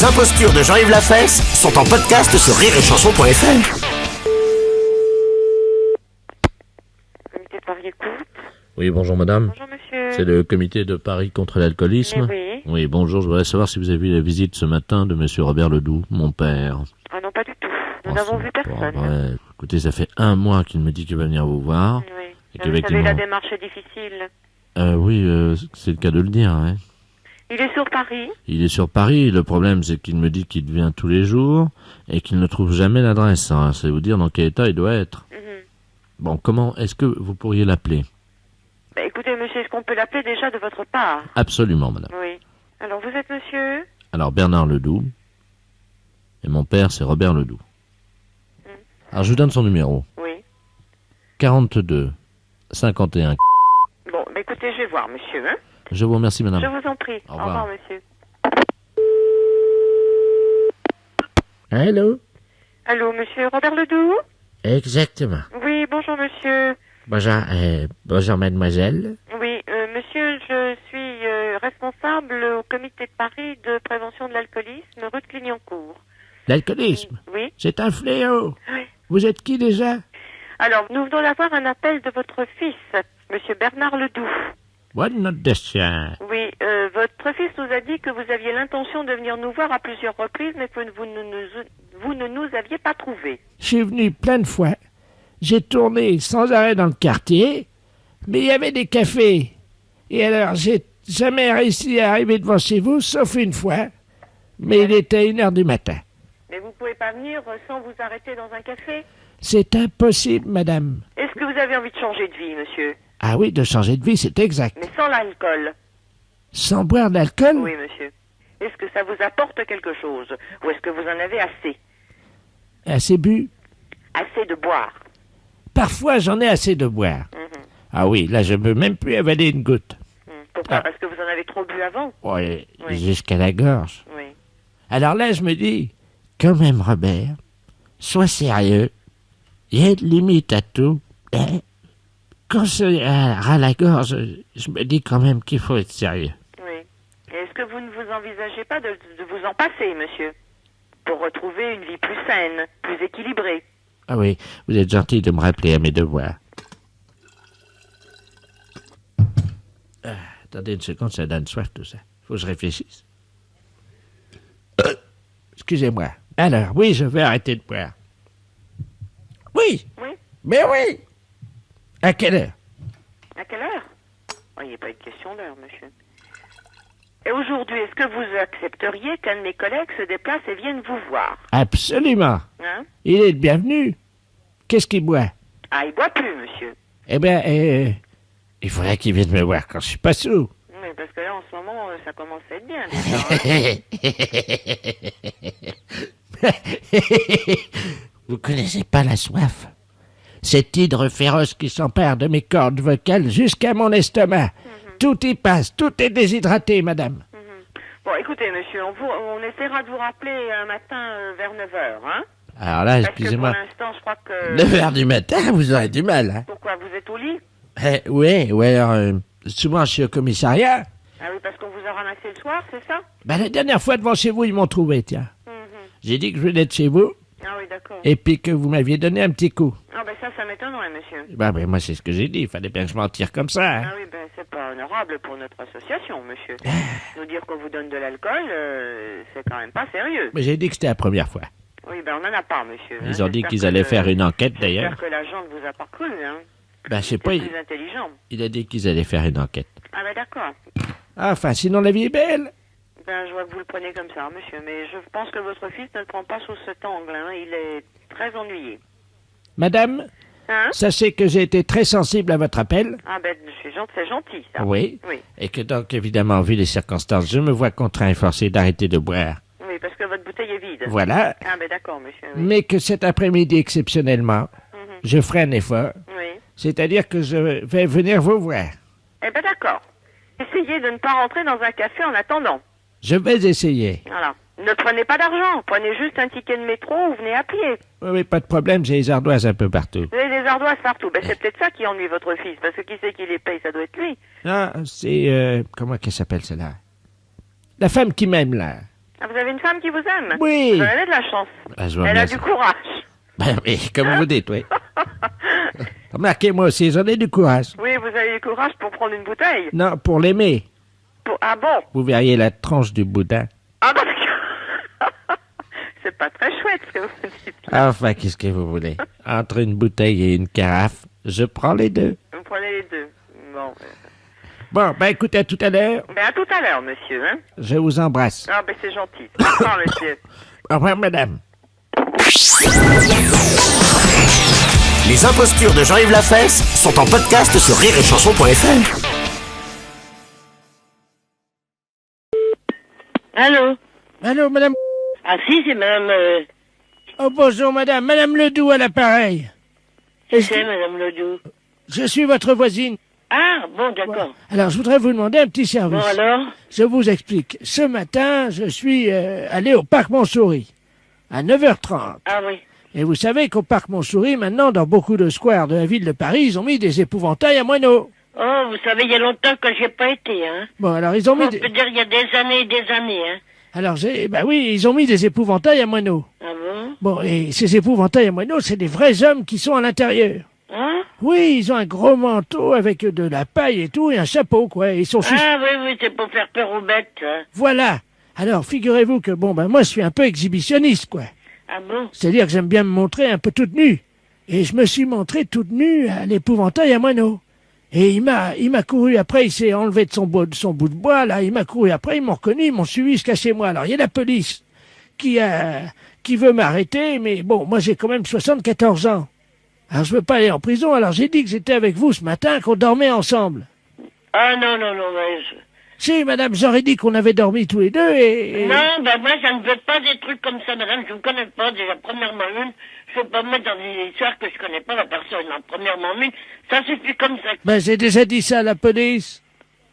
Les impostures de Jean-Yves Lafesse sont en podcast sur rireetchanson.fr. Comité de Paris écoute. Oui, bonjour madame. Bonjour monsieur. C'est le comité de Paris contre l'alcoolisme. Mais oui. Oui, bonjour, je voudrais savoir si vous avez vu la visite ce matin de monsieur Robert Ledoux, mon père. Ah non, pas du tout. Nous Oh, n'avons c'est vu pas personne. vrai. Écoutez, ça fait 1 mois qu'il me dit qu'il va venir vous voir. Oui. Et Vous qu'effectivement... savez, la démarche est difficile. Oui, c'est le cas de le dire. Hein. Il est sur Paris. Il est sur Paris, le problème c'est qu'il me dit qu'il vient tous les jours et qu'il ne trouve jamais l'adresse. Hein. C'est vous dire dans quel état il doit être. Bon, comment est-ce que vous pourriez l'appeler? Bah, écoutez monsieur, est-ce qu'on peut l'appeler déjà de votre part? Absolument, madame. Oui. Alors vous êtes monsieur? Alors, Bernard Ledoux, et mon père c'est Robert Ledoux. Alors, je vous donne son numéro. Oui. 42 51. Bon, bah, écoutez, je vais voir monsieur. Hein. Je vous remercie, madame. Je vous en prie. Au revoir. monsieur. Allô? Allô, monsieur Robert Ledoux? Exactement. Oui, bonjour monsieur. Bonjour mademoiselle. Oui, monsieur, je suis responsable au comité de Paris de prévention de l'alcoolisme, rue de Clignancourt. L'alcoolisme, Oui. c'est un fléau. Oui. Vous êtes qui déjà? Alors, nous venons d'avoir un appel de votre fils, monsieur Bernard Ledoux. What not the chien? Oui, votre fils nous a dit que vous aviez l'intention de venir nous voir à plusieurs reprises, mais que vous ne nous aviez pas trouvés. Je suis venu plein de fois. J'ai tourné sans arrêt dans le quartier, mais il y avait des cafés. Et alors, j'ai jamais réussi à arriver devant chez vous, sauf une fois. Mais il était 1h du matin. Mais vous pouvez pas venir sans vous arrêter dans un café? C'est impossible, madame. Est-ce que vous avez envie de changer de vie, monsieur? Ah oui, de changer de vie, c'est exact. Mais sans l'alcool? Sans boire d'alcool? Oui, monsieur. Est-ce que ça vous apporte quelque chose? Ou est-ce que vous en avez assez? Assez bu? Assez de boire? Parfois, j'en ai assez de boire. Ah oui, là, je peux même plus avaler une goutte. Pourquoi? Ah. Parce que vous en avez trop bu avant? Ouais, Oui. jusqu'à la gorge. Oui. Alors là, je me dis, quand même, Robert, sois sérieux. Il y a une limite à tout. Hein? Quand c'est à la gorge, je me dis quand même qu'il faut être sérieux. Oui. Et est-ce que vous ne vous envisagez pas de vous en passer, monsieur? Pour retrouver une vie plus saine, plus équilibrée? Ah oui, vous êtes gentil de me rappeler à mes devoirs. Attendez une seconde, ça donne soif tout ça. Faut que je réfléchisse. Excusez-moi. Alors, oui, je vais arrêter de boire. Oui, Oui. mais oui. À quelle heure? À quelle heure? Oh, il n'y a pas eu de question d'heure, monsieur. Et aujourd'hui, est-ce que vous accepteriez qu'un de mes collègues se déplace et vienne vous voir? Absolument. Hein? Il est le bienvenu. Qu'est-ce qu'il boit? Ah, il boit plus, monsieur. Eh bien, il faudrait qu'il vienne me voir quand je suis pas sous. Oui, parce que là, en ce moment, ça commence à être bien, déjà. Hein? Vous connaissez pas la soif? Cet hydre féroce qui s'empare de mes cordes vocales jusqu'à mon estomac. Tout y passe, tout est déshydraté, madame. Bon, écoutez, monsieur, on essaiera de vous rappeler un matin vers 9h, hein? Alors là, Parce excusez-moi, que pour l'instant, je crois que... 9h du matin, vous aurez du mal, hein? Pourquoi, vous êtes au lit? Oui, alors, souvent je suis au commissariat. Ah oui, parce qu'on vous a ramassé le soir, c'est ça? Ben, la dernière fois devant chez vous, ils m'ont trouvé, tiens. J'ai dit que je venais de chez vous, Ah oui, d'accord. et puis que vous m'aviez donné un petit coup. Ah ben ça m'étonnerait, monsieur. Ben, moi, c'est ce que j'ai dit, il fallait bien que je m'en tire comme ça, hein? Ah oui, ben c'est pas honorable pour notre association, monsieur. Nous dire qu'on vous donne de l'alcool, c'est quand même pas sérieux. Mais j'ai dit que c'était la première fois. Oui, ben on en a pas, monsieur. Ils ont dit J'espère qu'ils que allaient faire une enquête, d'ailleurs. J'espère que l'agent ne vous a pas cru, hein. Ben, je sais C'est pas, plus intelligent. il a dit qu'ils allaient faire une enquête. Ah ben d'accord. Enfin, sinon la vie est belle. Ben je vois que vous le prenez comme ça, monsieur, mais je pense que votre fils ne le prend pas sous cet angle, hein. Il est très ennuyé. Madame, Hein? sachez que j'ai été très sensible à votre appel. Ah ben c'est gentil, ça. Oui. Oui. Et que donc, évidemment, vu les circonstances, je me vois contraint et forcé d'arrêter de boire. Oui, parce que votre bouteille est vide. Voilà. Ah ben d'accord, monsieur. Oui. Mais que cet après-midi, exceptionnellement, je ferai un effort. Oui. C'est-à-dire que je vais venir vous voir. Eh ben d'accord. Essayez de ne pas rentrer dans un café en attendant. Je vais essayer. Voilà. Ne prenez pas d'argent, prenez juste un ticket de métro ou venez à pied. Oui, oui, pas de problème, j'ai les ardoises un peu partout. Vous avez des ardoises partout. Ben c'est peut-être ça qui ennuie votre fils, parce que qui c'est qui les paye, ça doit être lui. Ah, c'est... comment qu'elle s'appelle, celle-là? La femme qui m'aime, là. Ah, vous avez une femme qui vous aime? Oui. Vous avez de la chance. Ah, je vois Elle bien a ça. du courage. Ben oui, comme vous dites, oui. Remarquez, moi aussi, j'en ai du courage. Oui, vous avez du courage pour prendre une bouteille. Non, pour l'aimer. Ah bon? Vous verriez la tranche du boudin. Ah parce que... C'est pas très chouette ce que vous dites. Enfin, qu'est-ce que vous voulez? Entre une bouteille et une carafe, je prends les deux. Vous prenez les deux. Bon. Bon, ben écoutez, à tout à l'heure. Ben à tout à l'heure, monsieur. Hein? Je vous embrasse. Ah ben c'est gentil. Au revoir, monsieur. Au revoir, madame. Les impostures de Jean-Yves Lafesse sont en podcast sur rireetchanson.fr. Allô? Allô, madame. Ah si, c'est madame... Oh, bonjour, madame. Madame Ledoux à l'appareil. c'est madame Ledoux. Je suis votre voisine. Ah, bon, d'accord. Alors, je voudrais vous demander un petit Bon, service. alors? Je vous explique. Ce matin, je suis allé au parc Montsouris à 9h30. Ah oui. Et vous savez qu'au parc Montsouris, maintenant, dans beaucoup de squares de la ville de Paris, ils ont mis des épouvantails à moineaux. Oh, vous savez, il y a longtemps que j'ai pas été, hein. Bon, alors ils ont mis On peut dire il y a des années et des années, hein. Alors, oui, ils ont mis des épouvantails à moineaux. Ah bon? Bon, et ces épouvantails à moineaux, c'est des vrais hommes qui sont à l'intérieur. Hein? Oui, ils ont un gros manteau avec de la paille et tout, et un chapeau, quoi. Ils sont Ah oui, c'est pour faire peur aux bêtes, hein. Voilà. Alors, figurez-vous que, moi, je suis un peu exhibitionniste, quoi. Ah bon? C'est-à-dire que j'aime bien me montrer un peu toute nue. Et je me suis montré toute nue à l'épouvantail à moineaux. Et il m'a couru après, il s'est enlevé de son bout de bois, là, il m'a couru après, ils m'ont reconnu, ils m'ont suivi jusqu'à chez moi. Alors, il y a la police qui veut m'arrêter, mais bon, moi j'ai quand même 74 ans. Alors, je veux pas aller en prison, alors j'ai dit que j'étais avec vous ce matin, qu'on dormait ensemble. Ah non, mais... Si, madame, j'aurais dit qu'on avait dormi tous les deux et... Non, ben moi, je ne veux pas des trucs comme ça, madame, je ne connais pas, déjà, premièrement une, je ne veux pas me mettre dans des histoires que je connais pas la personne, hein. Premièrement une, ça suffit comme ça. Ben, j'ai déjà dit ça à la police.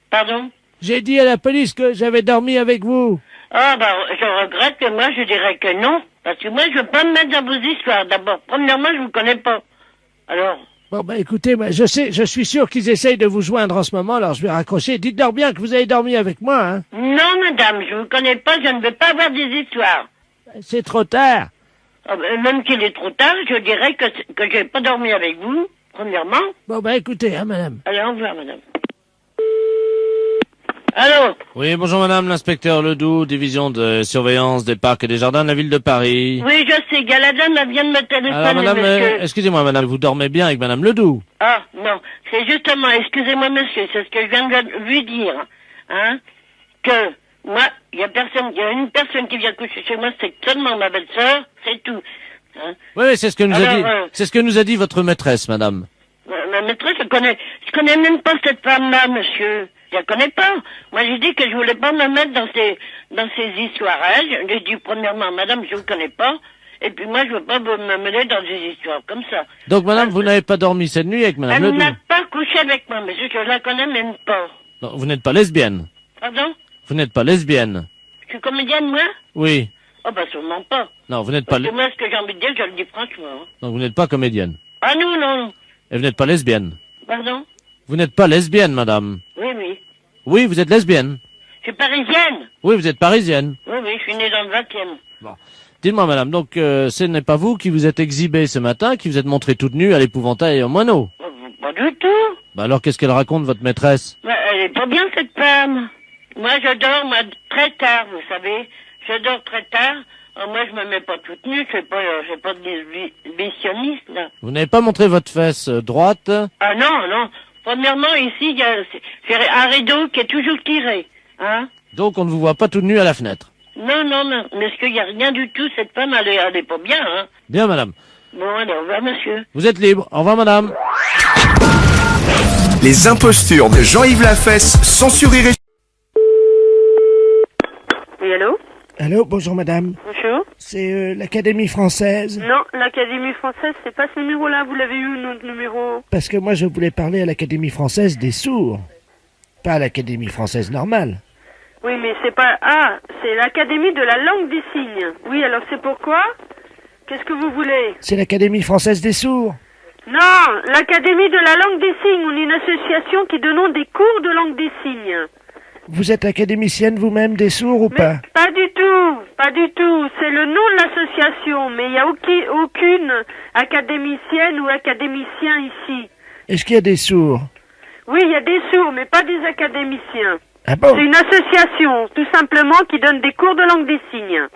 Pardon? J'ai dit à la police que j'avais dormi avec vous. Ah, ben, je regrette que moi, je dirais que non. Parce que moi, je veux pas me mettre dans vos histoires. D'abord, premièrement, je vous connais pas. Alors? Bon, ben, écoutez, moi, je suis sûr qu'ils essayent de vous joindre en ce moment, alors je vais raccrocher. Dites-leur bien que vous avez dormi avec moi, hein. Non, madame, je vous connais pas, je ne veux pas avoir des histoires. C'est trop tard. Ah, ben, même qu'il est trop tard, je dirais que j'ai pas dormi avec vous, premièrement. Bon, ben, écoutez, hein, madame. Allez, au revoir, madame. Allô? Oui, bonjour madame, l'inspecteur Ledoux, division de surveillance des parcs et des jardins de la ville de Paris. Oui, je sais, Galadin vient de me téléphoner, Alors madame, monsieur. excusez-moi madame, vous dormez bien avec madame Ledoux? Ah, non, c'est justement, excusez-moi, monsieur, c'est ce que je viens de lui dire, hein, que moi, il y a une personne qui vient coucher chez moi, c'est seulement ma belle-sœur, c'est tout. Hein. Oui, c'est ce que nous a Alors, dit, c'est ce que nous a dit votre maîtresse, madame. Ma maîtresse, je connais même pas cette femme-là, monsieur. Je la connais pas. Moi, j'ai dit que je voulais pas me mettre dans ces histoires. Hein. J'ai dit, premièrement, madame, je vous connais pas. Et puis moi, je veux pas me mêler dans des histoires comme ça. Donc madame, vous n'avez pas dormi cette nuit avec madame Elle Ledoux? n'a pas couché avec moi, monsieur, je la connais même pas. Non, vous n'êtes pas lesbienne? Pardon? Vous n'êtes pas lesbienne? Je suis comédienne, moi? Oui. Oh, bah, sûrement pas. Non, vous n'êtes pas, Parce que moi, ce que j'ai envie de dire, je le dis franchement. Hein. donc vous n'êtes pas comédienne. Ah, non. Et vous n'êtes pas lesbienne? Pardon? Vous n'êtes pas lesbienne, madame? Oui. Oui, vous êtes lesbienne. Je suis parisienne. Oui, vous êtes parisienne. Oui, je suis née dans le 20e. Dites-moi, madame, donc ce n'est pas vous qui vous êtes exhibée ce matin, qui vous êtes montrée toute nue à l'épouvantail et au moineau? Pas du tout. Bah alors, qu'est-ce qu'elle raconte, votre maîtresse? Mais elle est pas bien, cette femme. Moi, je dors, très tard, vous savez. Je dors très tard. Moi, je me mets pas toute nue. Je suis pas d'exhibitionniste, là. Vous n'avez pas montré votre fesse droite? Ah, non. Premièrement, ici, c'est un rideau qui est toujours tiré. Hein? Donc, on ne vous voit pas toute nue à la fenêtre? Non. Mais est-ce qu'il y a rien du tout? Cette femme, elle est pas bien, hein? Bien, madame. Bon, allez, au revoir, monsieur. Vous êtes libre. Au revoir, madame. Les impostures de Jean-Yves Lafesse sont sur Rire et... Oui, allô? Allô, bonjour, madame. Bonjour. C'est l'Académie française. Non, l'Académie française, c'est pas ce numéro-là. Vous l'avez eu, notre numéro. Parce que moi, je voulais parler à l'Académie française des sourds. Pas à l'Académie française normale. Oui, mais c'est pas... Ah, c'est l'Académie de la langue des signes. Oui, alors c'est pourquoi? Qu'est-ce que vous voulez? C'est l'Académie française des sourds. Non, l'Académie de la langue des signes. On est une association qui donne des cours de langue des signes. Vous êtes académicienne vous-même des sourds ou Mais pas? pas du tout, pas du tout. C'est le nom de l'association, mais il n'y a aucune académicienne ou académicien ici. Est-ce qu'il y a des sourds? Oui, il y a des sourds, mais pas des académiciens. Ah bon? C'est une association, tout simplement, qui donne des cours de langue des signes.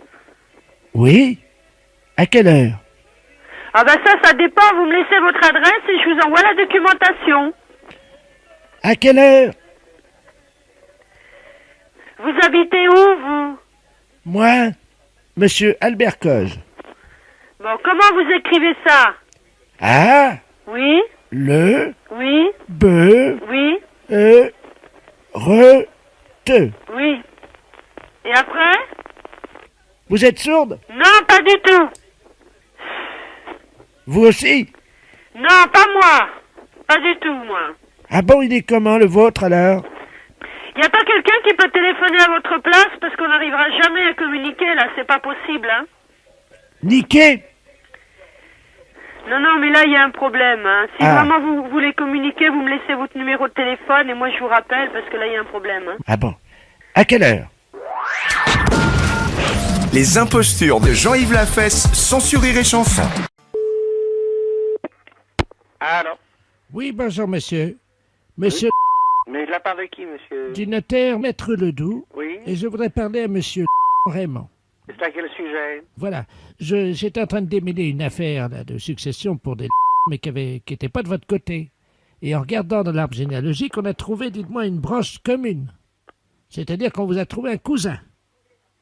Oui? À quelle heure? Ah ben ça dépend. Vous me laissez votre adresse et je vous envoie la documentation. À quelle heure? Vous habitez où, vous? Moi, Monsieur Albert Coge. Bon, comment vous écrivez ça? A, Oui, le, oui, B, oui, E, re, te. oui. Et après? Vous êtes sourde? Non, pas du tout. Vous aussi? Non, pas moi. Pas du tout, moi. Ah bon, il est comment le vôtre alors? Y a pas quelqu'un qui peut téléphoner à votre place parce qu'on n'arrivera jamais à communiquer, là. C'est pas possible, hein. Niqué? Non, mais là, il y a un problème, hein. Si Ah. vraiment vous voulez communiquer, vous me laissez votre numéro de téléphone et moi, je vous rappelle parce que là, il y a un problème, hein. Ah bon? À quelle heure? Les impostures de Jean-Yves Lafesse sont sur Rire et Chanson. Alors, Oui, bonjour monsieur. Monsieur mais de la part de qui, monsieur? du notaire Maître Ledoux, Oui, et je voudrais parler à monsieur Raymond. c'est à quel sujet? Voilà, j'étais en train de démêler une affaire là, de succession pour des mais qui n'était pas de votre côté. Et en regardant dans l'arbre généalogique, on a trouvé, dites-moi, une branche commune. C'est-à-dire qu'on vous a trouvé un cousin.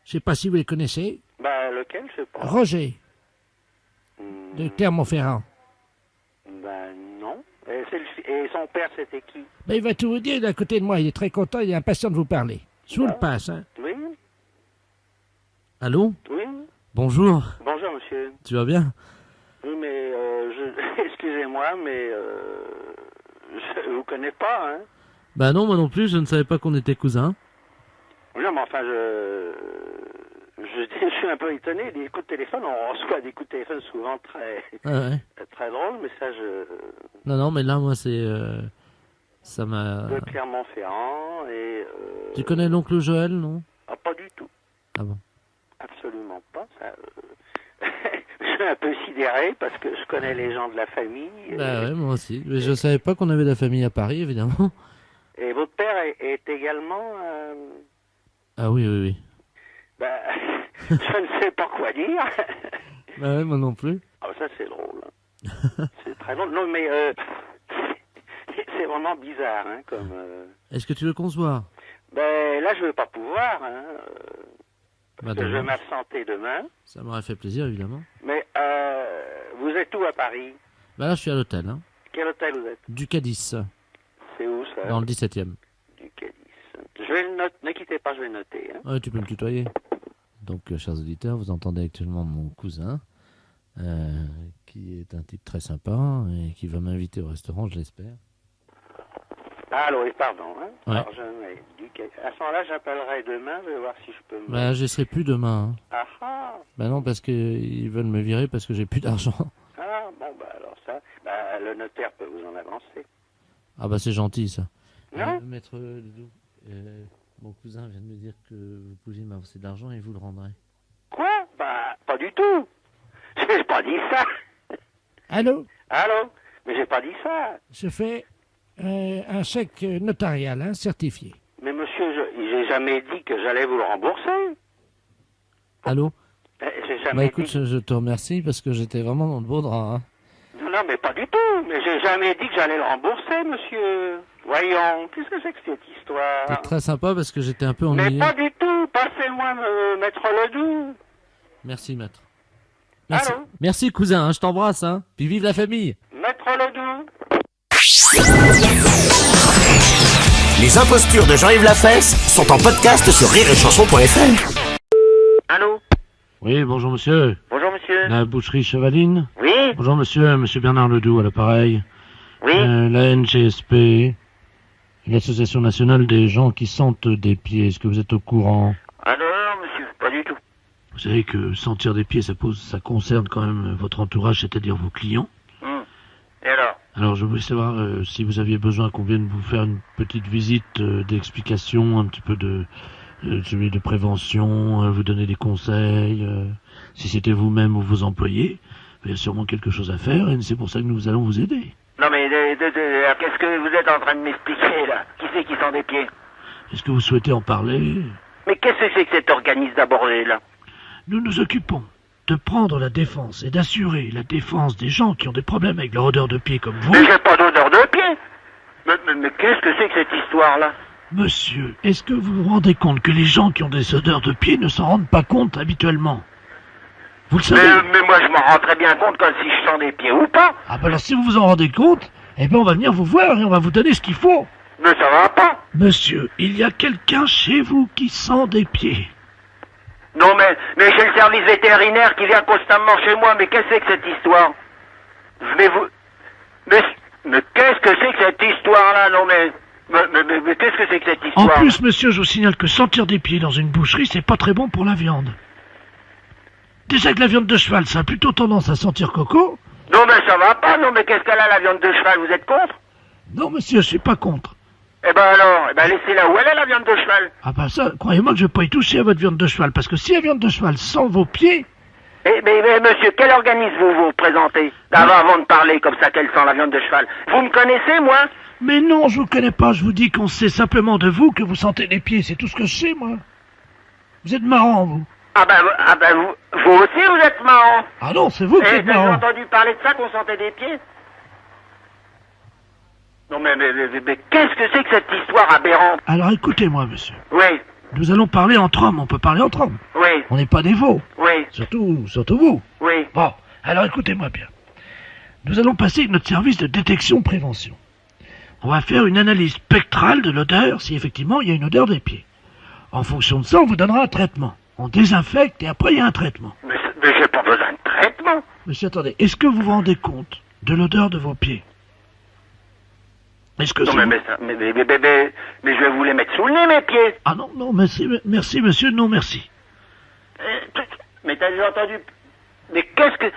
Je sais pas si vous les connaissez. Bah, lequel, je sais pas. Roger, de Clermont-Ferrand. Bah, non. Et son père, c'était qui? Ben, il va tout vous dire, il est à côté de moi, il est très content, il est impatient de vous parler. Je vous le passe, hein. Oui, Allô? oui. Bonjour, Bonjour, monsieur. tu vas bien? Oui, mais excusez-moi, mais je vous connais pas, hein. Bah non, moi non plus, je ne savais pas qu'on était cousins. Non, mais enfin, je suis un peu étonné. Des coups de téléphone, on reçoit des coups de téléphone souvent très, Ah ouais. très drôles, mais ça, Non, mais là, moi, c'est... ça m'a... de Clermont-Ferrand et... Tu connais l'oncle Joël, non? Ah, pas du tout. Ah bon? Absolument pas. Ça, je suis un peu sidéré parce que je connais les gens de la famille. Bah ouais, moi aussi. Mais je savais pas qu'on avait de la famille à Paris, évidemment. Et votre père est également... Ah oui, oui, oui. bah, je ne sais pas quoi dire. Bah ouais, moi non plus. Ah, ça, c'est drôle. Hein. C'est très drôle. Non, mais c'est vraiment bizarre, hein, comme... Est-ce que tu veux qu'on se voit? Ben, là, je ne vais pas pouvoir, hein, Bah parce que je vais demain. m'absenter demain. Ça m'aurait fait plaisir, évidemment. Mais vous êtes où à Paris? Bah là, je suis à l'hôtel, hein. Quel hôtel vous êtes? Du Cadiz, C'est où, ça? dans le 17e. Du Cadiz. Je vais le noter. Ne quittez pas, je vais le noter. Hein. Ouais, tu peux me tutoyer. Donc, chers auditeurs, vous entendez actuellement mon cousin, qui est un type très sympa et qui va m'inviter au restaurant, je l'espère. Ah, alors, pardon. Hein. Ouais. Alors, à ce moment-là, j'appellerai demain. Je vais voir si je peux me... Bah, je serai plus demain. Hein. Ah, ah. Bah non, parce qu'ils veulent me virer parce que j'ai plus d'argent. Ah, bon, bah alors ça... Bah, le notaire peut vous en avancer. Ah bah c'est gentil, ça. Non Maître Ledoux, mon cousin vient de me dire que vous pouviez m'avancer de l'argent et vous le rendrez. Quoi? Bah, pas du tout. J'ai pas dit ça. Allô? Allô? Mais j'ai pas dit ça. Je fais un chèque notarial, hein, certifié. Mais monsieur, j'ai jamais dit que j'allais vous le rembourser. Allô? J'ai jamais Bah écoute, dit... je te remercie parce que j'étais vraiment dans le beau drap. Hein. Non, mais pas du tout. Mais j'ai jamais dit que j'allais le rembourser, monsieur. Voyons, qu'est-ce que c'est que cette histoire? T'es très sympa parce que j'étais un peu Mais ennuyé. pas du tout. Passez-moi Maître Ledoux. Merci, maître. Merci, Allô? merci cousin, hein, je t'embrasse. Hein. Puis vive la famille. Maître Ledoux. Les impostures de Jean-Yves Lafesse sont en podcast sur rireetchanson.fr. Allô? Oui, bonjour monsieur. Bonjour, monsieur. La boucherie Chevaline. Oui? Bonjour monsieur, monsieur Bernard Ledoux à l'appareil. Oui? La NGSP, l'Association nationale des gens qui sentent des pieds. Est-ce que vous êtes au courant? Ah non, monsieur, pas du tout. Vous savez que sentir des pieds, ça concerne quand même votre entourage, c'est-à-dire vos clients. Et alors? Alors, je voulais savoir si vous aviez besoin qu'on vienne vous faire une petite visite d'explication, un petit peu de prévention, vous donner des conseils. Si c'était vous-même ou vos employés, il y a sûrement quelque chose à faire et c'est pour ça que nous allons vous aider. Non mais qu'est-ce que vous êtes en train de m'expliquer là? Qui c'est qui sent des pieds? Est-ce que vous souhaitez en parler? Mais qu'est-ce que c'est que cet organisme d'abordé là? Nous nous occupons de prendre la défense et d'assurer la défense des gens qui ont des problèmes avec leur odeur de pied comme vous. Mais j'ai pas d'odeur de pied. Mais qu'est-ce que c'est que cette histoire là? Monsieur, est-ce que vous vous rendez compte que les gens qui ont des odeurs de pied ne s'en rendent pas compte habituellement? Vous le savez? Mais moi je m'en rends très bien compte quand si je sens des pieds ou pas. Ah ben alors si vous vous en rendez compte, eh ben on va venir vous voir et on va vous donner ce qu'il faut. Mais ça va pas. Monsieur, il y a quelqu'un chez vous qui sent des pieds. Non mais j'ai le service vétérinaire qui vient constamment chez moi, mais qu'est-ce que c'est que cette histoire? Venez-vous... Mais qu'est-ce que c'est que cette histoire-là? Non mais qu'est-ce que c'est que cette En histoire? plus, monsieur, je vous signale que sentir des pieds dans une boucherie, c'est pas très bon pour la viande. Déjà que la viande de cheval, ça a plutôt tendance à sentir coco. Non mais ça va pas, non mais qu'est-ce qu'elle a la viande de cheval? Vous êtes contre? Non, monsieur, je suis pas contre. Eh ben alors, laissez-la où elle est la viande de cheval. Ah bah ça, croyez-moi que je vais pas y toucher à votre viande de cheval, parce que si la viande de cheval sent vos pieds... Mais monsieur, quel organisme vous présentez avant de parler comme ça qu'elle sent la viande de cheval? Vous me connaissez, moi? Mais non, je vous connais pas, je vous dis qu'on sait simplement de vous que vous sentez les pieds, c'est tout ce que je sais, moi. Vous êtes marrant, vous. Ah ben vous aussi vous êtes marrant. Ah non, c'est vous qui êtes J'ai marrant. entendu parler de ça qu'on sentait des pieds. Non mais qu'est-ce que c'est que cette histoire aberrante? Alors écoutez-moi, monsieur. Oui, Nous allons parler entre hommes, on peut parler entre hommes. oui, On n'est pas des veaux. oui, Surtout vous. oui. Bon, alors écoutez-moi bien. Nous allons passer notre service de détection-prévention. On va faire une analyse spectrale de l'odeur, si effectivement il y a une odeur des pieds. En fonction de ça, on vous donnera un traitement. On désinfecte et après il y a un traitement. Mais j'ai pas besoin de traitement. Monsieur, attendez, est-ce que vous vous rendez compte de l'odeur de vos pieds? Est-ce que Non c'est... mais je vais vous les mettre sous le nez mes pieds. Ah non, merci monsieur, non merci. Mais t'as déjà entendu? Mais qu'est-ce que...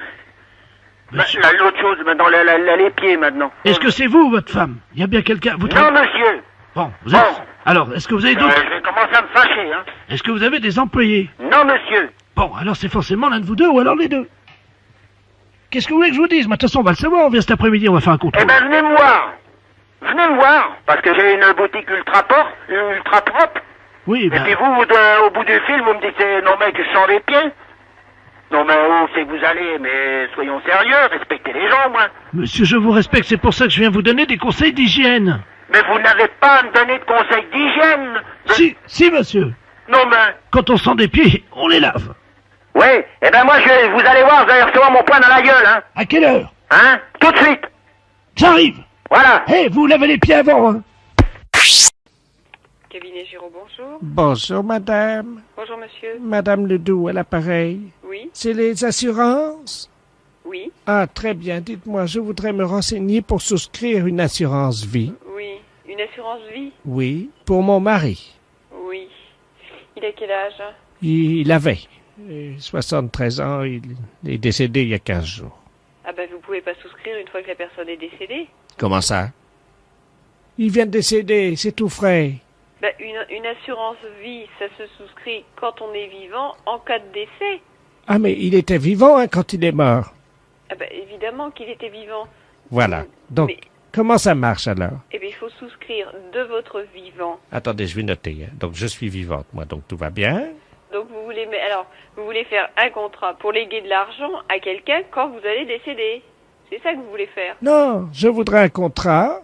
Monsieur. L'autre chose, maintenant, les pieds, maintenant. Est-ce que c'est vous ou votre femme? Il y a bien quelqu'un... Vous Non, monsieur. Bon, vous êtes... Bon. Alors, est-ce que vous avez d'autres... Je vais commencer à me fâcher, hein. Est-ce que vous avez des employés? Non, monsieur. Bon, alors c'est forcément l'un de vous deux ou alors les deux. Qu'est-ce que vous voulez que je vous dise? Mais de toute façon, on va le savoir, on vient cet après-midi, on va faire un Eh contrôle. ben, venez me voir. Venez me voir. Parce que j'ai une boutique ultra propre. Oui, Et ben... puis vous, au bout du fil, vous me dites, non, mec, je sens les pieds. Non, mais où c'est que vous allez? Mais soyons sérieux, respectez les gens, moi. Monsieur, je vous respecte, c'est pour ça que je viens vous donner des conseils d'hygiène. Mais vous n'avez pas à me donner de conseils d'hygiène. Si, monsieur. Non, mais... Quand on sent des pieds, on les lave. Oui, eh ben moi, vous allez voir, vous allez recevoir mon poing dans la gueule, hein. À quelle heure? Hein? Tout de suite. J'arrive. Voilà. Hé, vous lavez les pieds avant, hein. Cabinet Giraud, bonjour. Bonjour, madame. Bonjour, monsieur. Madame Ledoux à l'appareil. Oui, C'est les assurances? oui, Ah, très bien. Dites-moi, je voudrais me renseigner pour souscrire une assurance vie. oui. Une assurance vie? Oui, pour mon mari. Oui. Il a quel âge? Il avait 73 ans. Il est décédé il y a 15 jours. Ah ben, vous pouvez pas souscrire une fois que la personne est décédée. Comment ça? Il vient de décéder, c'est tout frais. Ben, une assurance vie, ça se souscrit quand on est vivant en cas de décès. Ah, mais il était vivant hein, quand il est mort. Ah ben, évidemment qu'il était vivant. Voilà. Donc, Mais- comment ça marche alors? Eh bien, il faut souscrire de votre vivant. Attendez, je vais noter. Hein. Donc, je suis vivante, moi, donc tout va bien. Donc, vous voulez faire un contrat pour léguer de l'argent à quelqu'un quand vous allez décéder. C'est ça que vous voulez faire. Non, je voudrais un contrat.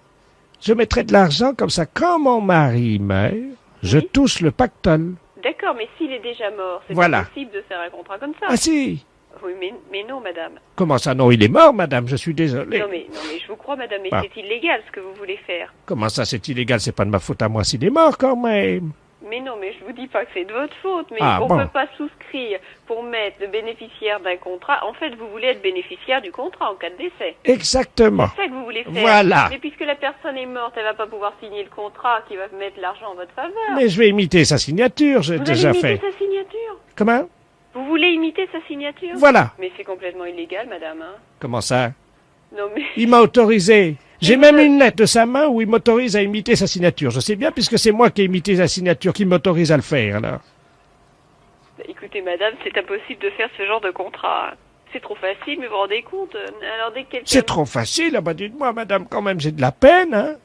Je mettrai de l'argent comme ça. Quand mon mari meurt, je Oui. touche le pactole. D'accord, mais s'il est déjà mort, c'est Voilà. pas possible de faire un contrat comme ça. Ah si? Oui, mais non, madame. Comment ça? Non, il est mort, madame, je suis désolé. Non, mais je vous crois, madame, mais Ah. c'est illégal ce que vous voulez faire. Comment ça, c'est illégal? C'est pas de ma faute à moi s'il est mort, quand même. Mais non, mais je vous dis pas que c'est de votre faute, mais Ah, on bon. peut pas souscrire pour mettre le bénéficiaire d'un contrat. En fait, vous voulez être bénéficiaire du contrat en cas de décès. Exactement. C'est ça que vous voulez faire. Voilà. Mais puisque la personne est morte, elle va pas pouvoir signer le contrat qui va mettre l'argent en votre faveur. Mais je vais imiter sa signature, j'ai vous déjà allez imiter fait. sa signature. Comment? Vous voulez imiter sa signature? Voilà. Mais c'est complètement illégal, madame. Hein. Comment ça? Non, mais... Il m'a autorisé. J'ai même une lettre de sa main où il m'autorise à imiter sa signature. Je sais bien puisque c'est moi qui ai imité sa signature, qui m'autorise à le faire, alors. Écoutez, madame, c'est impossible de faire ce genre de contrat. C'est trop facile, mais vous vous rendez compte. Alors, dès que quelqu'un... C'est trop facile, ah bah dites-moi, madame, quand même, j'ai de la peine, hein.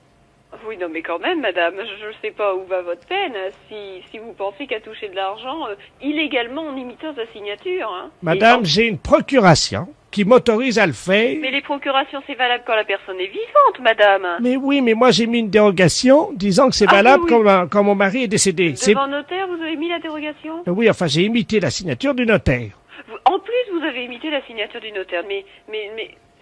Oui, non, mais quand même, madame, je ne sais pas où va votre peine. Si vous pensez qu'à toucher de l'argent illégalement en imitant sa signature. Hein. Madame, j'ai une procuration qui m'autorise à le faire. Mais les procurations, c'est valable quand la personne est vivante, madame. Mais oui, mais moi j'ai mis une dérogation disant que c'est valable quand mon mari est décédé. Devant notaire, vous avez mis la dérogation? Oui, enfin j'ai imité la signature du notaire. En plus, vous avez imité la signature du notaire. Mais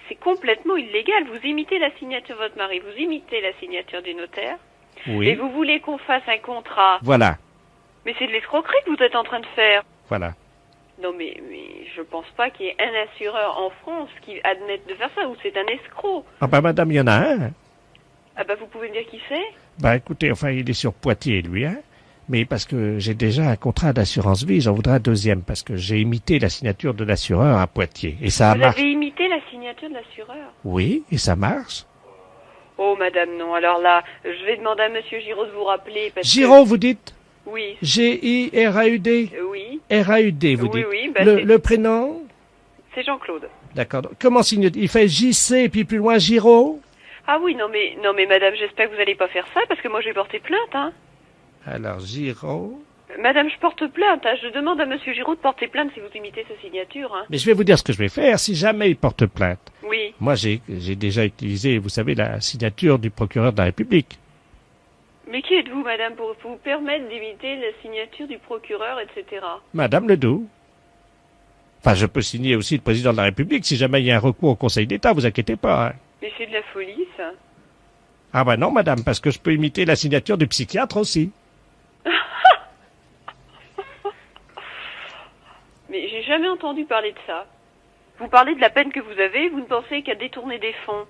c'est complètement illégal. Vous imitez la signature de votre mari, vous imitez la signature du notaire. Oui. Et vous voulez qu'on fasse un contrat. Voilà. Mais c'est de l'escroquerie que vous êtes en train de faire. Voilà. Non, mais je pense pas qu'il y ait un assureur en France qui admette de faire ça, ou c'est un escroc. Ah bah madame, il y en a un. Ah bah vous pouvez me dire qui c'est? Bah écoutez, enfin il est sur Poitiers lui, hein. Mais parce que j'ai déjà un contrat d'assurance vie, j'en voudrais un deuxième, parce que j'ai imité la signature de l'assureur à Poitiers. Et ça Vous marche. avez imité la signature de l'assureur? Oui, et ça marche. Oh madame, non. Alors là, je vais demander à monsieur Giraud de vous rappeler. Parce Giraud, vous dites? Oui. G-I-R-A-U-D? Oui. R-A-U-D, vous Oui, dites? oui, bah, le prénom? C'est Jean-Claude. D'accord. Comment signe? Il fait J-C, puis plus loin Giraud? Ah oui, non mais madame, j'espère que vous allez pas faire ça, parce que moi je vais porter plainte, hein. Alors, Giraud... Madame, je porte plainte, hein. Je demande à monsieur Giraud de porter plainte si vous imitez sa signature, hein. Mais je vais vous dire ce que je vais faire si jamais il porte plainte. Oui. Moi, j'ai déjà utilisé, vous savez, la signature du procureur de la République. Mais qui êtes-vous, madame, pour vous permettre d'imiter la signature du procureur, etc. Madame Ledoux. Enfin, je peux signer aussi le président de la République si jamais il y a un recours au Conseil d'État, vous inquiétez pas. Hein. Mais c'est de la folie, ça. Ah bah non, madame, parce que je peux imiter la signature du psychiatre aussi. Mais j'ai jamais entendu parler de ça. Vous parlez de la peine que vous avez, vous ne pensez qu'à détourner des fonds.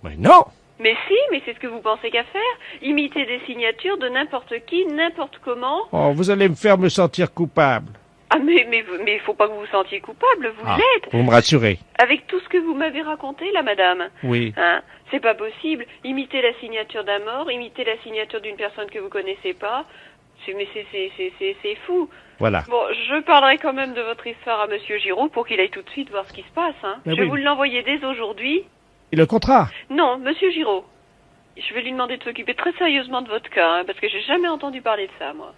Mais non! Mais si, mais c'est ce que vous pensez qu'à faire. Imiter des signatures de n'importe qui, n'importe comment. Oh, vous allez me faire me sentir coupable. Ah mais il faut pas que vous vous sentiez coupable, vous l'êtes. Vous me rassurez. Avec tout ce que vous m'avez raconté là, madame. Oui. Hein, c'est pas possible. Imiter la signature d'un mort, imiter la signature d'une personne que vous connaissez pas. C'est fou. Voilà. Bon, je parlerai quand même de votre histoire à monsieur Giraud pour qu'il aille tout de suite voir ce qui se passe. Hein. Mais je vais oui. vous l'envoyer dès aujourd'hui. Et le contrat? Non, monsieur Giraud. Je vais lui demander de s'occuper très sérieusement de votre cas, hein, parce que j'ai jamais entendu parler de ça, moi.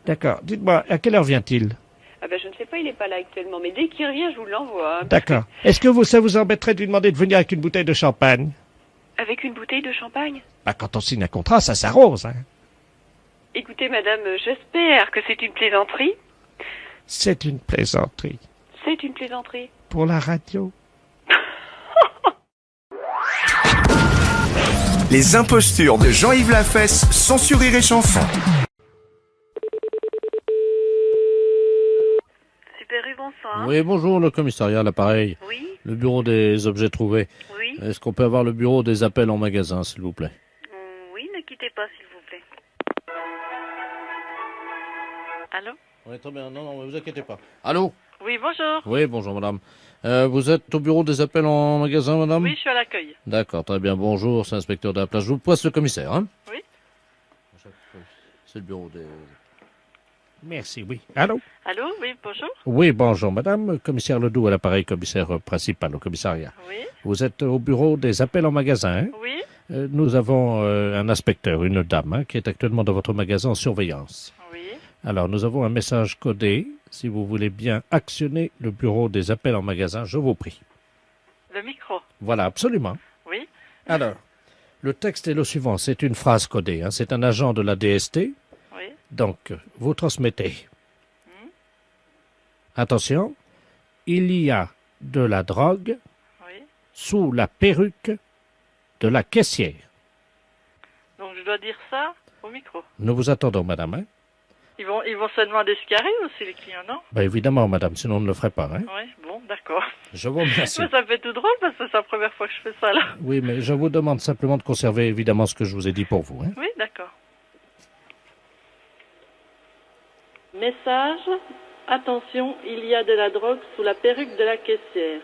D'accord. Dites-moi, à quelle heure vient-il? Ah ben, je ne sais pas, il n'est pas là actuellement, mais dès qu'il revient, je vous l'envoie. Hein, D'accord. Est-ce que ça vous embêterait de lui demander de venir avec une bouteille de champagne? Avec une bouteille de champagne? Bah, quand on signe un contrat, ça s'arrose, hein. Écoutez, madame, j'espère que c'est une plaisanterie. C'est une plaisanterie. C'est une plaisanterie. Pour la radio. Les impostures de Jean-Yves Lafesse sont sur Rire et Chanson. Super U, bonsoir. Oui, bonjour, le commissariat, l'appareil. Oui, Le bureau des objets trouvés. oui. Est-ce qu'on peut avoir le bureau des appels en magasin, s'il vous plaît? Oui, ne quittez pas, s'il vous plaît. Allô? Oui, très bien. Non, mais vous inquiétez pas. Allô? Oui, bonjour. Oui, bonjour, madame. Vous êtes au bureau des appels en magasin, madame? Oui, je suis à l'accueil. D'accord, Très bien, bonjour, c'est l'inspecteur de la place. Je vous passe le commissaire, hein? Oui. C'est le bureau des... Merci, oui. Allô? Allô, oui, bonjour. Oui, bonjour, madame. Commissaire Ledoux à l'appareil, commissaire principal au commissariat. Oui, Vous êtes au bureau des appels en magasin, hein? oui, Nous avons un inspecteur, une dame, hein, qui est actuellement dans votre magasin en surveillance. oui. Alors, nous avons un message codé. Si vous voulez bien actionner le bureau des appels en magasin, je vous prie. Le micro. Voilà, absolument. Oui, Alors, le texte est le suivant. C'est une phrase codée, hein. C'est un agent de la DST. oui. Donc, vous transmettez. Attention, il y a de la drogue Oui. sous la perruque de la caissière. Donc je dois dire ça au micro. Nous vous attendons, madame. Hein? Ils vont se demander ce qui arrive aussi, les clients, non? Ben, évidemment, madame, sinon on ne le ferait pas. Hein? Oui, bon, d'accord. Je vous remercie. Moi, ça me fait tout drôle parce que c'est la première fois que je fais ça, là. Oui, mais je vous demande simplement de conserver évidemment ce que je vous ai dit pour vous. Hein? Oui, d'accord. Message. Attention, il y a de la drogue sous la perruque de la caissière.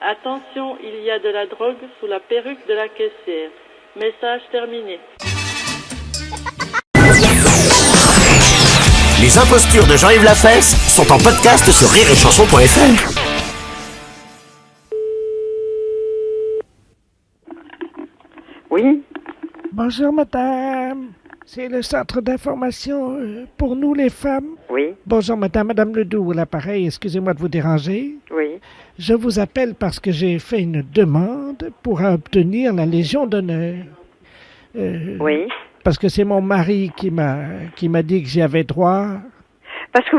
Attention, il y a de la drogue sous la perruque de la caissière. Message terminé. Les impostures de Jean-Yves Lafesse sont en podcast sur rireetchanson.fr. Oui. Bonjour madame, c'est le centre d'information pour nous les femmes. Oui. Bonjour madame Ledoux à l'appareil, excusez-moi de vous déranger. Oui. Je vous appelle parce que j'ai fait une demande pour obtenir la Légion d'honneur. Oui. Parce que c'est mon mari qui m'a dit que j'y avais droit. Parce que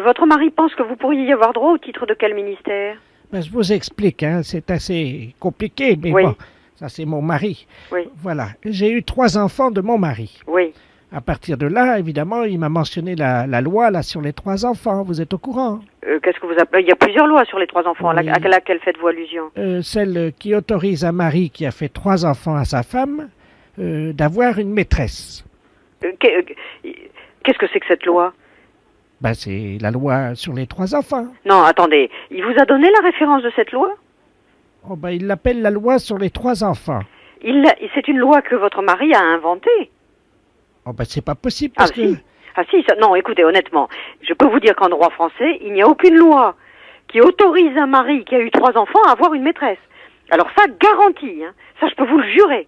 votre mari pense que vous pourriez y avoir droit au titre de quel ministère? Ben, je vous explique, hein, c'est assez compliqué, mais oui. Bon, ça c'est mon mari. Oui. Voilà, j'ai eu 3 enfants de mon mari. Oui. À partir de là, évidemment, il m'a mentionné la loi là sur les 3 enfants, vous êtes au courant? Qu'est-ce que vous appelez? Il y a plusieurs lois sur les 3 enfants, Oui. à laquelle faites-vous allusion? Celle qui autorise un mari qui a fait 3 enfants à sa femme d'avoir une maîtresse. Qu'est-ce que c'est que cette loi? Ben, c'est la loi sur les 3 enfants. Non, attendez, il vous a donné la référence de cette loi? Oh, ben, il l'appelle la loi sur les 3 enfants. C'est une loi que votre mari a inventée. Oh, ben, c'est pas possible parce que... Si. Ah si, non, écoutez, honnêtement, je peux vous dire qu'en droit français, il n'y a aucune loi qui autorise un mari qui a eu 3 enfants à avoir une maîtresse. Alors ça, garantie, hein. Ça, je peux vous le jurer.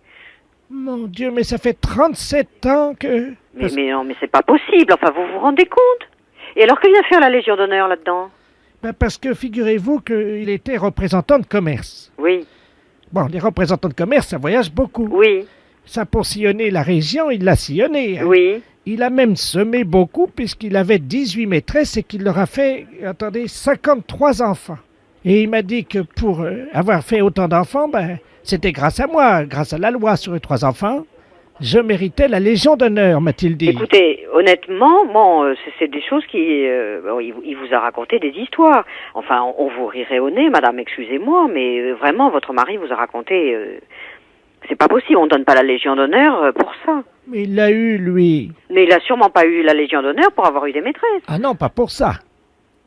Mon Dieu, mais ça fait 37 ans que... Mais non, mais c'est pas possible, enfin, vous vous rendez compte? Et alors, que vient faire la Légion d'honneur là-dedans? Ben, parce que figurez-vous qu'il était représentant de commerce. Oui. Bon, les représentants de commerce, ça voyage beaucoup. Oui. Ça, pour sillonner la région, il l'a sillonné. Hein. Oui. Il a même semé beaucoup puisqu'il avait 18 maîtresses et qu'il leur a fait, attendez, 53 enfants. Et il m'a dit que pour avoir fait autant d'enfants, ben, c'était grâce à moi, grâce à la loi sur les 3 enfants. Je méritais la Légion d'honneur, m'a-t-il dit. Écoutez, honnêtement, bon, c'est des choses qui... il vous a raconté des histoires. Enfin, on vous rirait au nez, madame, excusez-moi, mais vraiment, votre mari vous a raconté... c'est pas possible, on donne pas la Légion d'honneur pour ça. Mais il l'a eu, lui. Mais il a sûrement pas eu la Légion d'honneur pour avoir eu des maîtresses. Ah non, pas pour ça.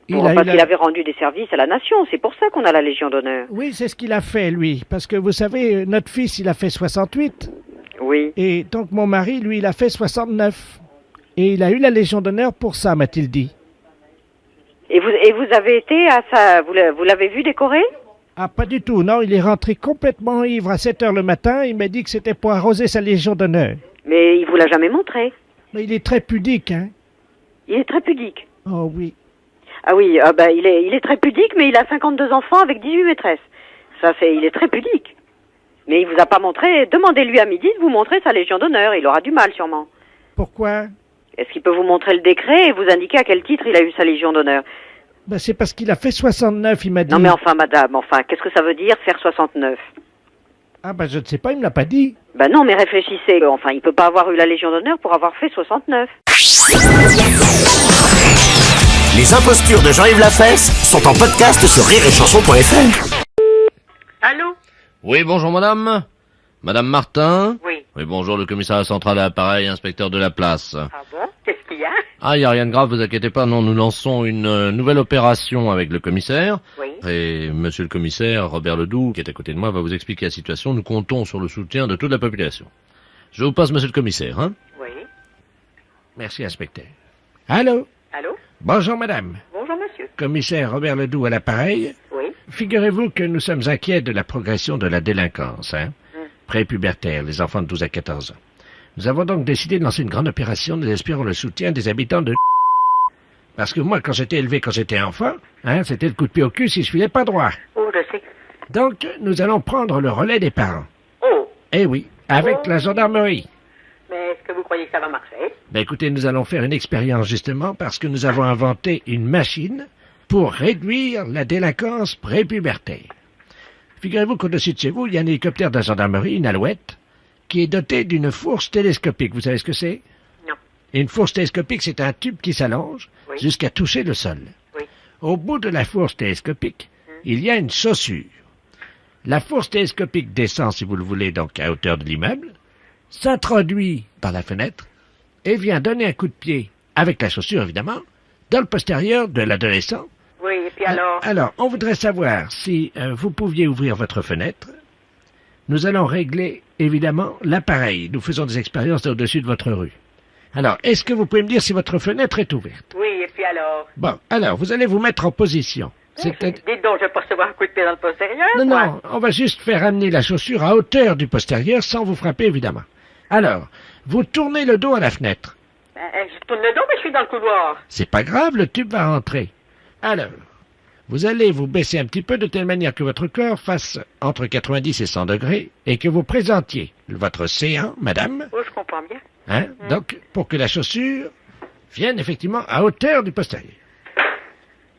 Parce qu'il avait rendu des services à la nation, c'est pour ça qu'on a la Légion d'honneur. Oui, c'est ce qu'il a fait, lui. Parce que vous savez, notre fils, il a fait 68. Oui. Et donc mon mari, lui, il a fait 69. Et il a eu la Légion d'honneur pour ça, m'a-t-il dit. Et vous avez été à ça, vous l'avez vu décorer? Ah, pas du tout, non, il est rentré complètement ivre à 7 heures le matin, il m'a dit que c'était pour arroser sa Légion d'honneur. Mais il vous l'a jamais montré? Mais il est très pudique, hein. Il est très pudique? Oh oui. Ah oui, il est très pudique, mais il a 52 enfants avec 18 maîtresses. Il est très pudique. Mais il vous a pas montré, demandez-lui à midi de vous montrer sa Légion d'honneur, il aura du mal sûrement. Pourquoi? Est-ce qu'il peut vous montrer le décret et vous indiquer à quel titre il a eu sa Légion d'honneur? Ben, c'est parce qu'il a fait 69, il m'a dit. Non mais enfin madame, qu'est-ce que ça veut dire faire 69? Ah ben je ne sais pas, il me l'a pas dit. Ben non mais réfléchissez, il peut pas avoir eu la Légion d'honneur pour avoir fait 69. Les impostures de Jean-Yves Lafesse sont en podcast sur rireetchanson.fr. Allô? Oui, bonjour madame. Madame Martin? Oui. Oui, bonjour, le commissariat central à l'appareil, inspecteur de la place. Ah bon? Qu'est-ce qu'il y a? Ah, il n'y a rien de grave, vous inquiétez pas, non, nous lançons une nouvelle opération avec le commissaire. Oui. Et monsieur le commissaire, Robert Ledoux, qui est à côté de moi, va vous expliquer la situation. Nous comptons sur le soutien de toute la population. Je vous passe monsieur le commissaire, hein? Oui. Merci, inspecteur. Allô? Allô? Bonjour, madame. Bonjour monsieur. Commissaire Robert Ledoux à l'appareil. Oui. Figurez-vous que nous sommes inquiets de la progression de la délinquance, hein? Prépubertaire, les enfants de 12 à 14 ans. Nous avons donc décidé de lancer une grande opération, nous espérons le soutien des habitants de... Parce que moi, quand j'étais enfant, hein, c'était le coup de pied au cul si je filais pas droit. Oh, je sais. Donc, nous allons prendre le relais des parents. Oh. Eh oui, avec la gendarmerie. Mais est-ce que vous croyez que ça va marcher? Ben écoutez, nous allons faire une expérience justement parce que nous avons inventé une machine pour réduire la délinquance prépubertaire. Figurez-vous qu'au-dessus de chez vous, il y a un hélicoptère de la gendarmerie, une alouette, qui est doté d'une fourche télescopique. Vous savez ce que c'est? Non. Et une fourche télescopique, c'est un tube qui s'allonge jusqu'à toucher le sol. Oui. Au bout de la fourche télescopique, il y a une chaussure. La fourche télescopique descend, si vous le voulez, donc à hauteur de l'immeuble, s'introduit par la fenêtre et vient donner un coup de pied, avec la chaussure évidemment, dans le postérieur de l'adolescent. Oui, puis alors? Alors, on voudrait savoir si vous pouviez ouvrir votre fenêtre. Nous allons régler, évidemment, l'appareil. Nous faisons des expériences au-dessus de votre rue. Alors, est-ce que vous pouvez me dire si votre fenêtre est ouverte? Oui, et puis alors? Bon, alors, vous allez vous mettre en position. Dites donc, je vais pas recevoir un coup de pied dans le postérieur, Non, moi. non, on va juste faire amener la chaussure à hauteur du postérieur sans vous frapper, évidemment. Alors, vous tournez le dos à la fenêtre. Je tourne le dos, mais je suis dans le couloir. C'est pas grave, le tube va rentrer. Alors, vous allez vous baisser un petit peu de telle manière que votre corps fasse entre 90 et 100 degrés et que vous présentiez votre séant, madame. Oh, je comprends bien. Hein? Donc, pour que la chaussure vienne effectivement à hauteur du postérieur.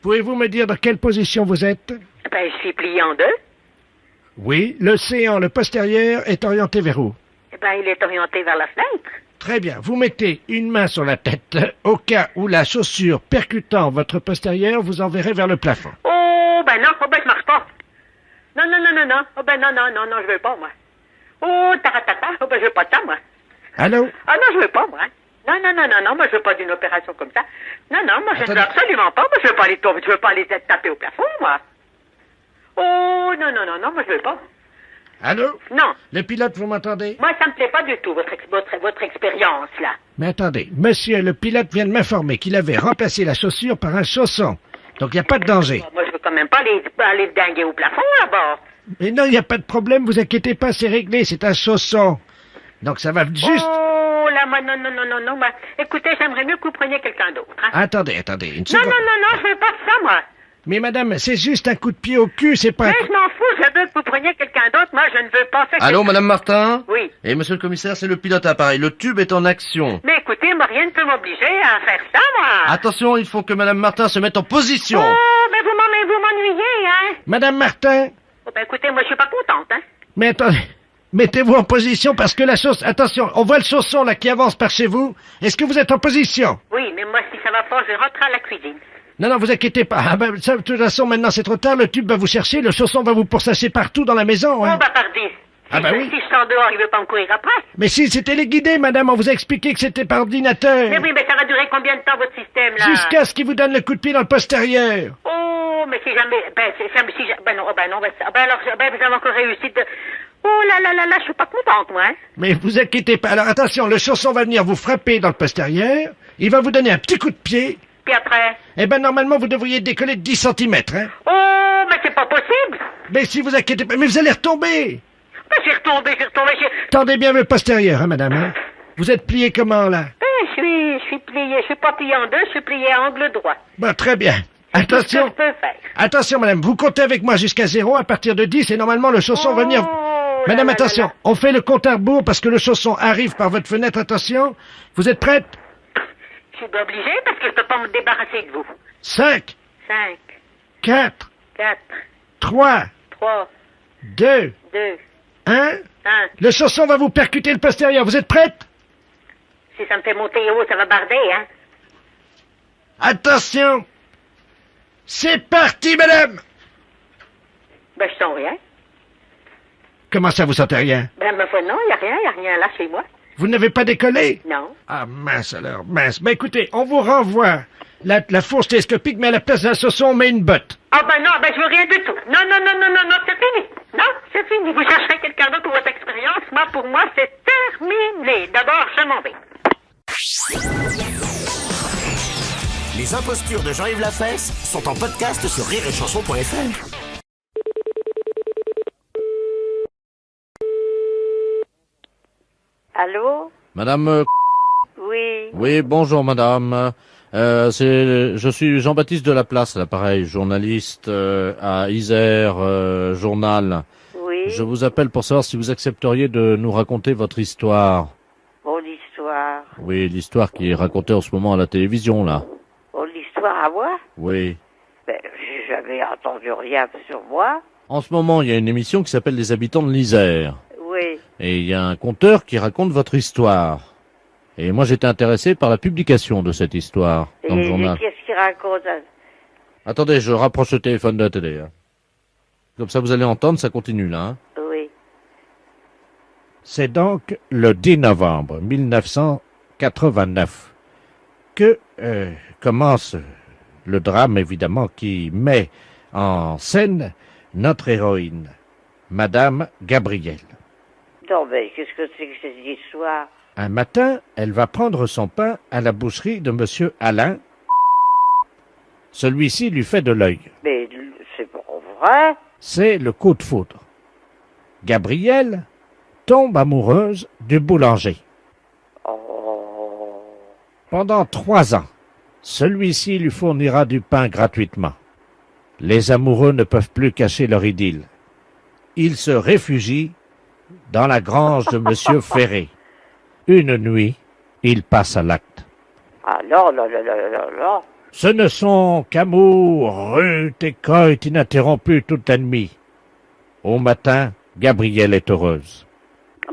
Pouvez-vous me dire dans quelle position vous êtes? Ben, je suis plié en deux. Oui, le séant, le postérieur, est orienté vers où? Ben, il est orienté vers la fenêtre. Très bien. Vous mettez une main sur la tête au cas où la chaussure percutant votre postérieur vous enverrait vers le plafond. Oh, ben non, je marche pas. Non. Oh, ben non, je veux pas, moi. Oh, taratata, oh, ben je veux pas de ça, moi. Allô? Ah non, je veux pas, moi. Non, moi je veux pas d'une opération comme ça. Non, moi je ne veux Attendez. absolument pas. Moi je veux pas aller tomber, je veux pas aller taper au plafond, moi. Oh, non, moi je veux pas. Allô? Non, Le pilote, vous m'entendez? moi ça me plaît pas du tout, votre expérience, là. Mais attendez, monsieur, le pilote vient de m'informer qu'il avait remplacé la chaussure par un chausson. Donc il n'y a pas de danger. Moi je veux quand même pas aller dinguer au plafond, là-bas. Mais non, il n'y a pas de problème, vous inquiétez pas, c'est réglé, c'est un chausson. Donc ça va juste... Oh, là, moi, non, moi. Écoutez, j'aimerais mieux que vous preniez quelqu'un d'autre, hein. Attendez, une Non, seconde. je veux pas de ça, moi. Mais madame, c'est juste un coup de pied au cul, c'est pas... Mais je m'en fous, je veux que vous preniez quelqu'un d'autre. Moi, je ne veux pas faire... Allô, Madame Martin? Oui. Et monsieur le commissaire, c'est le pilote à appareil. Le tube est en action. Mais écoutez, moi, rien ne peut m'obliger à faire ça, moi. Attention, il faut que Madame Martin se mette en position. Oh, mais vous m'ennuyez, hein. Madame Martin, Oh, ben écoutez, moi, je suis pas contente, hein. mais attendez, mettez-vous en position parce que la chaussure... Attention, on voit le chausson là qui avance par chez vous. Est-ce que vous êtes en position? Oui, mais moi, si ça va pas, je rentre à la cuisine. Non, vous inquiétez pas. Ah ben, ça, de toute façon, maintenant c'est trop tard, le tube va vous chercher, le chausson va vous pourchasser partout dans la maison, hein. Oh, bah, pardi. Ah, bah oui. Si je sors dehors, il veut pas me courir après. Mais si, c'était les guidés, madame, on vous a expliqué que c'était par ordinateur. Mais oui, mais ça va durer combien de temps, votre système, là? Jusqu'à ce qu'il vous donne le coup de pied dans le postérieur. Oh, mais si jamais... alors, vous avez encore réussi de... Oh là, je suis pas contente, moi, hein. Mais vous inquiétez pas. Alors attention, le chausson va venir vous frapper dans le postérieur, il va vous donner un petit coup de pied. Puis après? Eh ben, normalement, vous devriez décoller de 10 cm, hein. Oh, mais c'est pas possible. Mais si vous inquiétez pas, mais vous allez retomber. Mais j'ai retombé. Tendez bien le postérieur, hein, madame, hein. Vous êtes plié comment, là? Je suis plié, je suis pas plié en deux, je suis plié à angle droit. Bon, très bien. C'est ce que Attention. je peux faire. Attention, madame, vous comptez avec moi jusqu'à 0, à partir de 10, et normalement, le chausson va venir... Madame, attention, on fait le compte à rebours parce que le chausson arrive par votre fenêtre, attention. Vous êtes prête? Je suis obligé parce que je peux pas me débarrasser de vous. 5, 5, 4, 4, 3, 3, 2, 2, 1. 1. Le chausson va vous percuter le postérieur. Vous êtes prête? Si ça me fait monter haut, ça va barder, hein. Attention. C'est parti, madame. Ben, je sens rien. Comment ça, vous sentez rien? Ben, ma foi, non, y a rien là chez moi. Vous n'avez pas décollé? Non. Ah, mince alors, mince. Ben écoutez, on vous renvoie la fourche télescopique, mais à la place d'un chausson, on met une botte. Ah ben non, ben je veux rien du tout. Non, c'est fini. Non, c'est fini. Vous chercherez quelqu'un d'autre pour votre expérience. Moi, pour moi, c'est terminé. D'abord, je m'en vais. Les impostures de Jean-Yves Lafesse sont en podcast sur rireetchanson.fr. Allô? Madame... Oui. Oui, bonjour madame. Je suis Jean-Baptiste Delaplace, à l'appareil, journaliste à Isère Journal. Oui. Je vous appelle pour savoir si vous accepteriez de nous raconter votre histoire. Oh, l'histoire. Oui, l'histoire qui est racontée en ce moment à la télévision, là. Oh, l'histoire à moi? Oui. Ben, j'ai jamais entendu rien sur moi. En ce moment, il y a une émission qui s'appelle Les Habitants de l'Isère. Oui. Et il y a un conteur qui raconte votre histoire. Et moi, j'étais intéressé par la publication de cette histoire dans le journal. Qu'est-ce qu'il raconte? Attendez, je rapproche le téléphone de la télé. Hein. Comme ça, vous allez entendre, ça continue là. Hein. Oui. C'est donc le 10 novembre 1989 que commence Le drame, évidemment, qui met en scène notre héroïne, Madame Gabrielle. Non, mais qu'est-ce que c'est que cette histoire? Un matin, elle va prendre son pain à la boucherie de Monsieur Alain. Celui-ci lui fait de l'œil. Mais c'est pas vrai. C'est le coup de foudre. Gabrielle tombe amoureuse du boulanger. Oh. Pendant 3 ans, celui-ci lui fournira du pain gratuitement. Les amoureux ne peuvent plus cacher leur idylle. Ils se réfugient dans la grange de Monsieur Ferré. Une nuit, ils passent à l'acte. Ah non, non, non, non, non, non. Ce ne sont qu'amour, rut et coït ininterrompu toute la nuit. Au matin, Gabrielle est heureuse.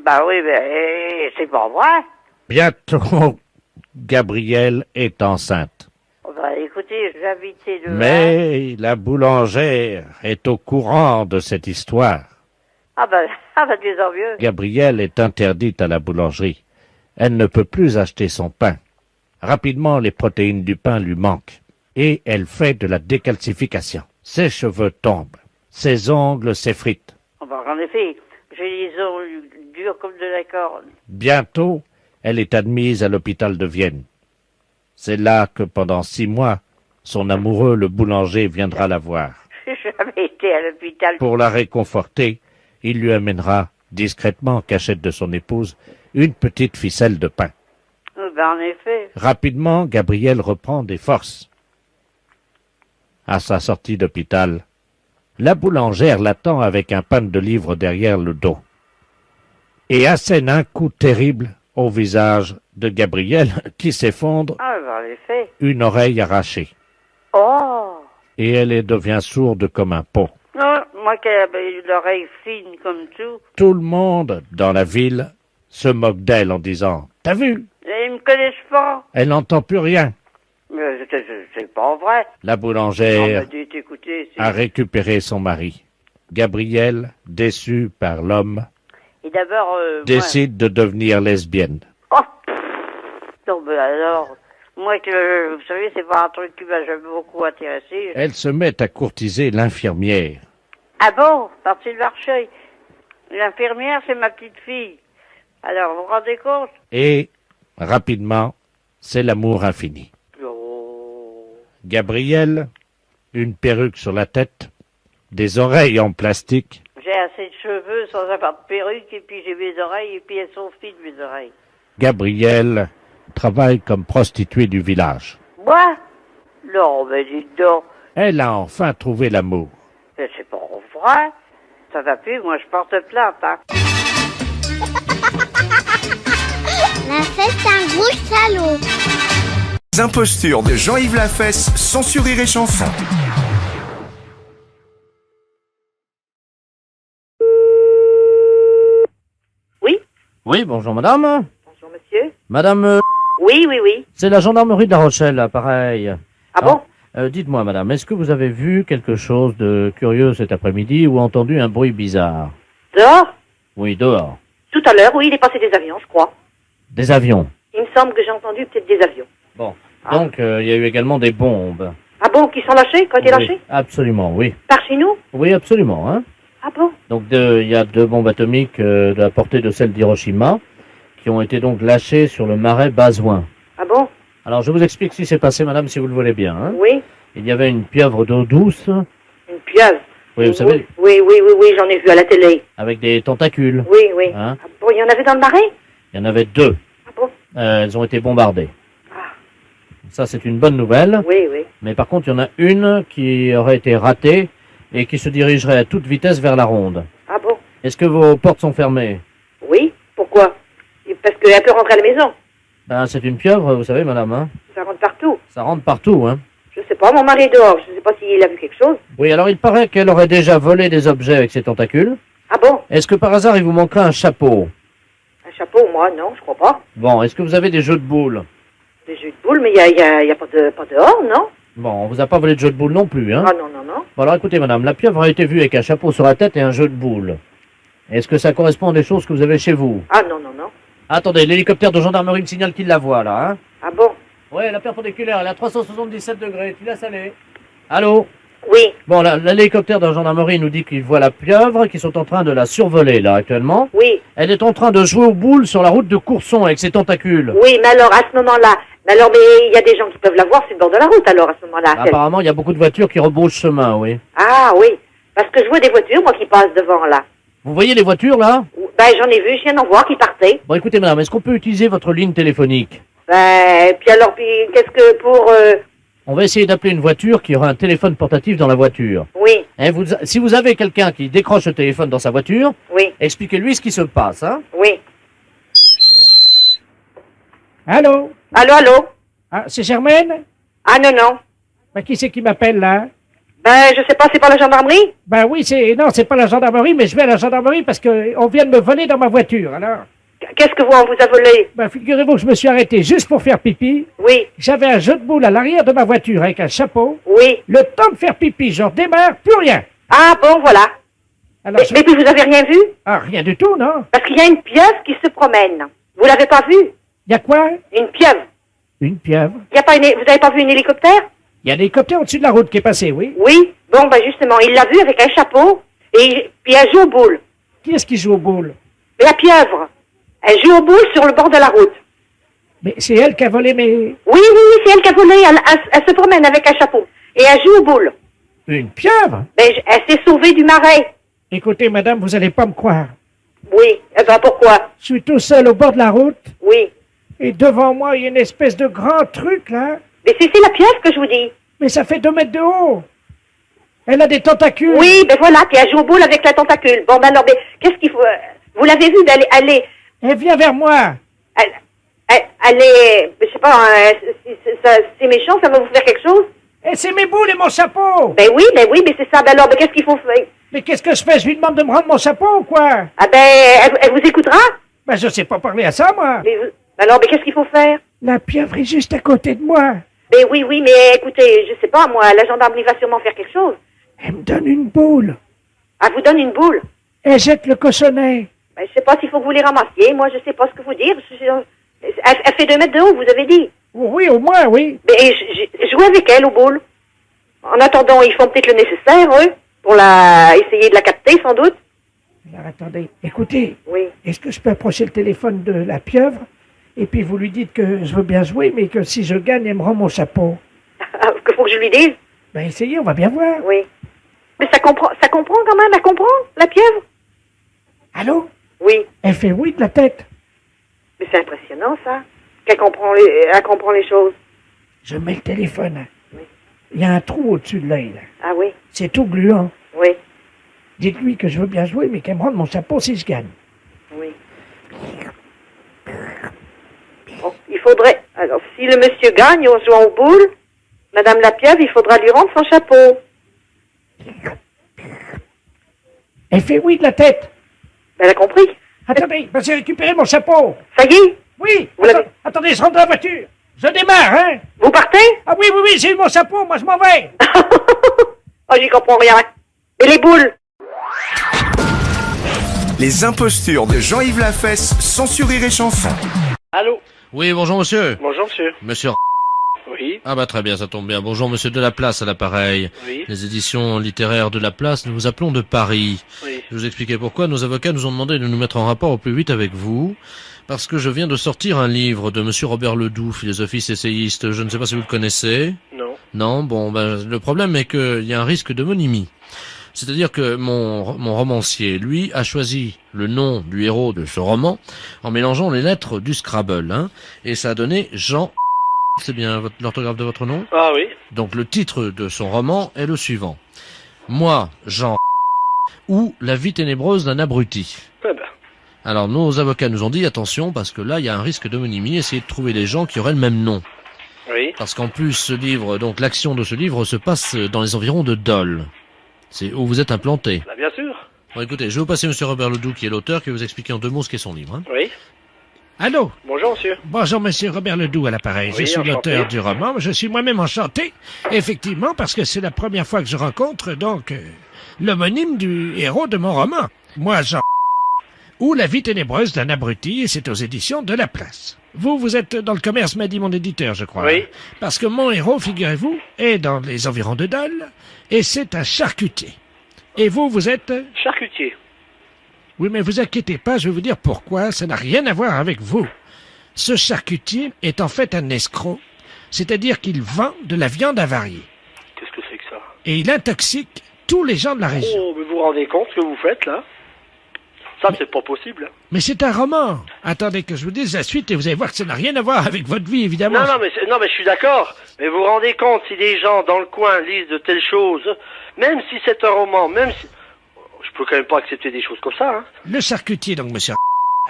Bah oui, mais c'est pas vrai. Bientôt, Gabrielle est enceinte. Bah écoutez, j'habitais le... Mais la boulangère est au courant de cette histoire. Ah bah désormais mieux. Gabrielle est interdite à la boulangerie. Elle ne peut plus acheter son pain. Rapidement, les protéines du pain lui manquent. Et elle fait de la décalcification. Ses cheveux tombent. Ses ongles s'effritent. Bah, en effet, j'ai les ongles durs comme de la corne. Bientôt, elle est admise à l'hôpital de Vienne. C'est là que pendant 6 mois, son amoureux, le boulanger, viendra la voir. J'ai jamais été à l'hôpital. Pour la réconforter, il lui amènera, discrètement en cachette de son épouse, une petite ficelle de pain. Ben, en effet. Rapidement, Gabrielle reprend des forces. À sa sortie d'hôpital, la boulangère l'attend avec un pan de livres derrière le dos et assène un coup terrible au visage de Gabrielle qui s'effondre, Ah, ben, en effet. une oreille arrachée, Oh. et elle devient sourde comme un pot. Non, moi qui avais l'oreille fine comme tout. Tout le monde dans la ville se moque d'elle en disant « T'as vu? Ils me connaissent pas. Elle n'entend plus rien. » Mais c'est pas vrai. La On boulangère m'a dit, écoutez, a récupéré son mari. Gabrielle, déçue par l'homme, Et d'abord, décide de devenir lesbienne. moi... Oh. Non, mais alors, moi que, vous savez, c'est pas un truc qui m'a jamais beaucoup intéressé. Elle se met à courtiser l'infirmière. Ah bon, partie de Marcheuil. L'infirmière, c'est ma petite fille. Alors, vous vous rendez compte? Et, rapidement, c'est l'amour infini. Oh. Gabrielle, une perruque sur la tête, des oreilles en plastique, J'ai assez de cheveux sans avoir de perruque, et puis j'ai mes oreilles, et puis elles sont fines, mes oreilles. Gabrielle travaille comme prostituée du village. Moi? Non, mais dites donc. Elle a enfin trouvé l'amour. Mais c'est pas vrai. Ça va plus, moi je porte plainte, hein. La fête, c'est un gros salaud. Les impostures de Jean-Yves Lafesse, sans Rire et Chanson. Oui? Oui, bonjour madame. Bonjour, monsieur. Madame, Oui, oui, oui. c'est la gendarmerie de La Rochelle, là, pareil. Ah bon? Dites-moi madame, est-ce que vous avez vu quelque chose de curieux cet après-midi ou entendu un bruit bizarre? Dehors? Oui, dehors. Tout à l'heure, oui, il est passé des avions, je crois. Des avions. Il me semble que j'ai entendu peut-être des avions. Bon. Donc, il y a eu également des bombes. Ah bon, qui sont lâchés, qui ont été Oui, lâchés? absolument, oui. Par chez nous? Oui, absolument, hein. Ah bon? Donc, il y a 2 bombes atomiques de la portée de celle d'Hiroshima qui ont été donc lâchées sur le marais Bazouin. Ah bon? Alors, je vous explique ce qui s'est passé, madame, si vous le voulez bien, hein. Oui. Il y avait une pieuvre d'eau douce, Une pieuvre. oui, vous savez, Oui, oui, oui, oui, j'en ai vu à la télé. avec des tentacules. Oui, oui. Hein. Ah bon, il y en avait dans le marais? Il y en avait 2. Ah bon? Elles ont été bombardées. Ah. Ça, c'est une bonne nouvelle. Oui, oui. Mais par contre, il y en a une qui aurait été ratée et qui se dirigerait à toute vitesse vers la ronde. Ah bon? Est-ce que vos portes sont fermées? Oui. Pourquoi? Parce qu'elle peut rentrer à la maison. Ben, c'est une pieuvre, vous savez, madame, hein. Ça rentre partout. Ça rentre partout, hein. Je sais pas, mon mari est dehors. Je sais pas s'il a vu quelque chose. Oui, alors il paraît qu'elle aurait déjà volé des objets avec ses tentacules. Ah bon? Est-ce que par hasard, il vous manquerait un chapeau? Un chapeau, moi, non, je crois pas. Bon, est-ce que vous avez des jeux de boules? Des jeux de boules, mais il y a pas dehors, non? Bon, on vous a pas volé de jeux de boules non plus, hein. Ah non, non, non. Bon, alors écoutez, madame, la pieuvre a été vue avec un chapeau sur la tête et un jeu de boules. Est-ce que ça correspond à des choses que vous avez chez vous? Ah non, non, non. Attendez, l'hélicoptère de gendarmerie me signale qu'il la voit, là, hein. Ah bon? Ouais, la perpendiculaire, elle est à 377 degrés. Tu laisses aller. Allô? Oui. Bon, l'hélicoptère de la gendarmerie nous dit qu'il voit la pieuvre, qu'ils sont en train de la survoler, là, actuellement. Oui. Elle est en train de jouer aux boules sur la route de Courson avec ses tentacules. Oui, mais alors, à ce moment-là, mais il y a des gens qui peuvent la voir sur le bord de la route, alors, à ce moment-là. Apparemment, il y a beaucoup de voitures qui rebroussent chemin, oui. Ah, oui. Parce que je vois des voitures, moi, qui passent devant, là. Vous voyez les voitures, là? Ben, j'en ai vu, je viens d'en voir qui partaient. Bon, écoutez, madame, est-ce qu'on peut utiliser votre ligne téléphonique? Ben, puis alors, qu'est-ce que pour... On va essayer d'appeler une voiture qui aura un téléphone portatif dans la voiture. Oui. Hein, si vous avez quelqu'un qui décroche le téléphone dans sa voiture, oui. Expliquez-lui ce qui se passe, hein? Oui. Allô? Allô? Ah, c'est Germaine? Ah, non. Ben, qui c'est qui m'appelle, là? Ben, je sais pas, c'est pas la gendarmerie? Ben oui, non, c'est pas la gendarmerie, mais je vais à la gendarmerie parce que on vient de me voler dans ma voiture, alors. Qu'est-ce que on vous a volé? Ben, figurez-vous que je me suis arrêté juste pour faire pipi. Oui. J'avais un jeu de boules à l'arrière de ma voiture avec un chapeau. Oui. Le temps de faire pipi, je redémarre, plus rien. Ah, bon, voilà. Alors, mais puis vous avez rien vu? Ah, rien du tout, non? Parce qu'il y a une pieuvre qui se promène. Vous l'avez pas vue? Il y a quoi? Une pieuvre. Une pieuvre? Vous avez pas vu un hélicoptère? Il y a un hélicoptère au-dessus de la route qui est passé, oui. Oui. Bon, ben justement, il l'a vu avec un chapeau et puis elle joue aux boules. Qui est-ce qui joue aux boules? La pieuvre. Elle joue aux boules sur le bord de la route. Mais c'est elle qui a volé mes... Oui, c'est elle qui a volé. Elle se promène avec un chapeau. Et elle joue aux boules. Une pieuvre? Ben, elle s'est sauvée du marais. Écoutez, madame, vous allez pas me croire. Oui. Eh ben, pourquoi? Je suis tout seul au bord de la route. Oui. Et devant moi, il y a une espèce de grand truc, là. Mais c'est la pieuvre que je vous dis. Mais ça fait 2 mètres de haut. Elle a des tentacules. Oui, ben voilà, puis elle joue aux boules avec la tentacule. Bon, ben alors, qu'est-ce qu'il faut... Vous l'avez vue, Elle vient vers moi. Elle est... Je sais pas, c'est méchant, ça va vous faire quelque chose? Et c'est mes boules et mon chapeau. Ben oui, mais c'est ça. Ben alors, qu'est-ce qu'il faut faire? Mais qu'est-ce que je fais? Je lui demande de me rendre mon chapeau ou quoi? Ah ben, elle vous écoutera? Ben, je sais pas parler à ça, moi. Alors, qu'est-ce qu'il faut faire? La pieuvre est juste à côté de moi. Ben oui, mais écoutez, je sais pas, moi, la gendarmerie va sûrement faire quelque chose. Elle me donne une boule. Elle vous donne une boule? Elle jette le cochonnet. Ben, je sais pas s'il faut que vous les ramassiez. Moi, je sais pas ce que vous dire. Elle fait 2 mètres de haut, vous avez dit? Oui, au moins, oui. Ben, je joue avec elle aux boules. En attendant, ils font peut-être le nécessaire, eux, pour essayer de la capter, sans doute. Alors, attendez. Écoutez. Oui. Est-ce que je peux approcher le téléphone de la pieuvre? Et puis vous lui dites que je veux bien jouer, mais que si je gagne, elle me rend mon chapeau. Que faut que je lui dise? Ben, essayez, on va bien voir. Oui. Mais ça comprend quand même, elle comprend, la pieuvre? Allô? Oui. Elle fait oui de la tête. Mais c'est impressionnant, ça. Elle comprend les choses. Je mets le téléphone. Oui. Il y a un trou au-dessus de l'œil, là. Ah oui? C'est tout gluant. Oui. Dites-lui que je veux bien jouer, mais qu'elle me rende mon chapeau si je gagne. Oui. Bon, il faudrait... Alors, si le monsieur gagne en jouant aux boules, Madame la pieuvre, il faudra lui rendre son chapeau. Elle fait oui de la tête. Elle a compris. Attendez, j'ai récupéré mon chapeau. Ça y est? Oui. Attendez, je rentre dans la voiture. Je démarre, hein? Vous partez? Ah oui, j'ai eu mon chapeau, moi je m'en vais. Oh, j'y comprends rien. Et les boules? Les impostures de Jean-Yves Lafesse, sans sur Rire et Chanson. Allô? Oui, bonjour monsieur. Bonjour monsieur. Monsieur. Oui. Ah bah très bien, ça tombe bien. Bonjour monsieur Delaplace à l'appareil. Oui. Les éditions littéraires de la Place, nous vous appelons de Paris. Oui. Je vous expliquer pourquoi. Nos avocats nous ont demandé de nous mettre en rapport au plus vite avec vous, parce que je viens de sortir un livre de monsieur Robert Ledoux, philosophiste essayiste. Je ne sais pas si vous le connaissez. Non. Non, bon, ben, le problème est qu'il y a un risque d'homonymie. C'est-à-dire que mon romancier, lui, a choisi le nom du héros de ce roman en mélangeant les lettres du Scrabble, hein, et ça a donné Jean. C'est bien l'orthographe de votre nom? Ah oui. Donc le titre de son roman est le suivant. Moi, Jean ou La vie ténébreuse d'un abruti. Eh ben. Alors nos avocats nous ont dit attention parce que là il y a un risque d'homonymie, essayez de trouver des gens qui auraient le même nom. Oui. Parce qu'en plus ce livre, donc l'action de ce livre se passe dans les environs de Dole. C'est où vous êtes implanté. Bah, bien sûr. Bon écoutez, je vais vous passer monsieur Robert Ledoux qui est l'auteur, qui va vous expliquer en 2 mots ce qu'est son livre. Hein. Oui. Allô? Bonjour monsieur. Bonjour monsieur Robert Ledoux à l'appareil. Oui, je suis enchanté. l'auteur du roman. Je suis moi-même enchanté, effectivement, parce que c'est la première fois que je rencontre donc l'homonyme du héros de mon roman. Moi, Jean. ou La vie ténébreuse d'un abruti, et c'est aux éditions de La Place. Vous êtes dans le commerce, m'a dit mon éditeur, je crois. Oui. Parce que mon héros, figurez-vous, est dans les environs de Dole, et c'est un charcutier. Et vous êtes... Charcutier. Oui, mais vous inquiétez pas, je vais vous dire pourquoi, ça n'a rien à voir avec vous. Ce charcutier est en fait un escroc, c'est-à-dire qu'il vend de la viande avariée. Qu'est-ce que c'est que ça? Et il intoxique tous les gens de la région. Oh, mais vous vous rendez compte ce que vous faites, là? Ça, c'est pas possible. Mais c'est un roman. Attendez que je vous dise la suite et vous allez voir que ça n'a rien à voir avec votre vie, évidemment. Non, mais je suis d'accord. Mais vous vous rendez compte, si des gens dans le coin lisent de telles choses, même si c'est un roman, même si... Je peux quand même pas accepter des choses comme ça, hein. Le charcutier, donc monsieur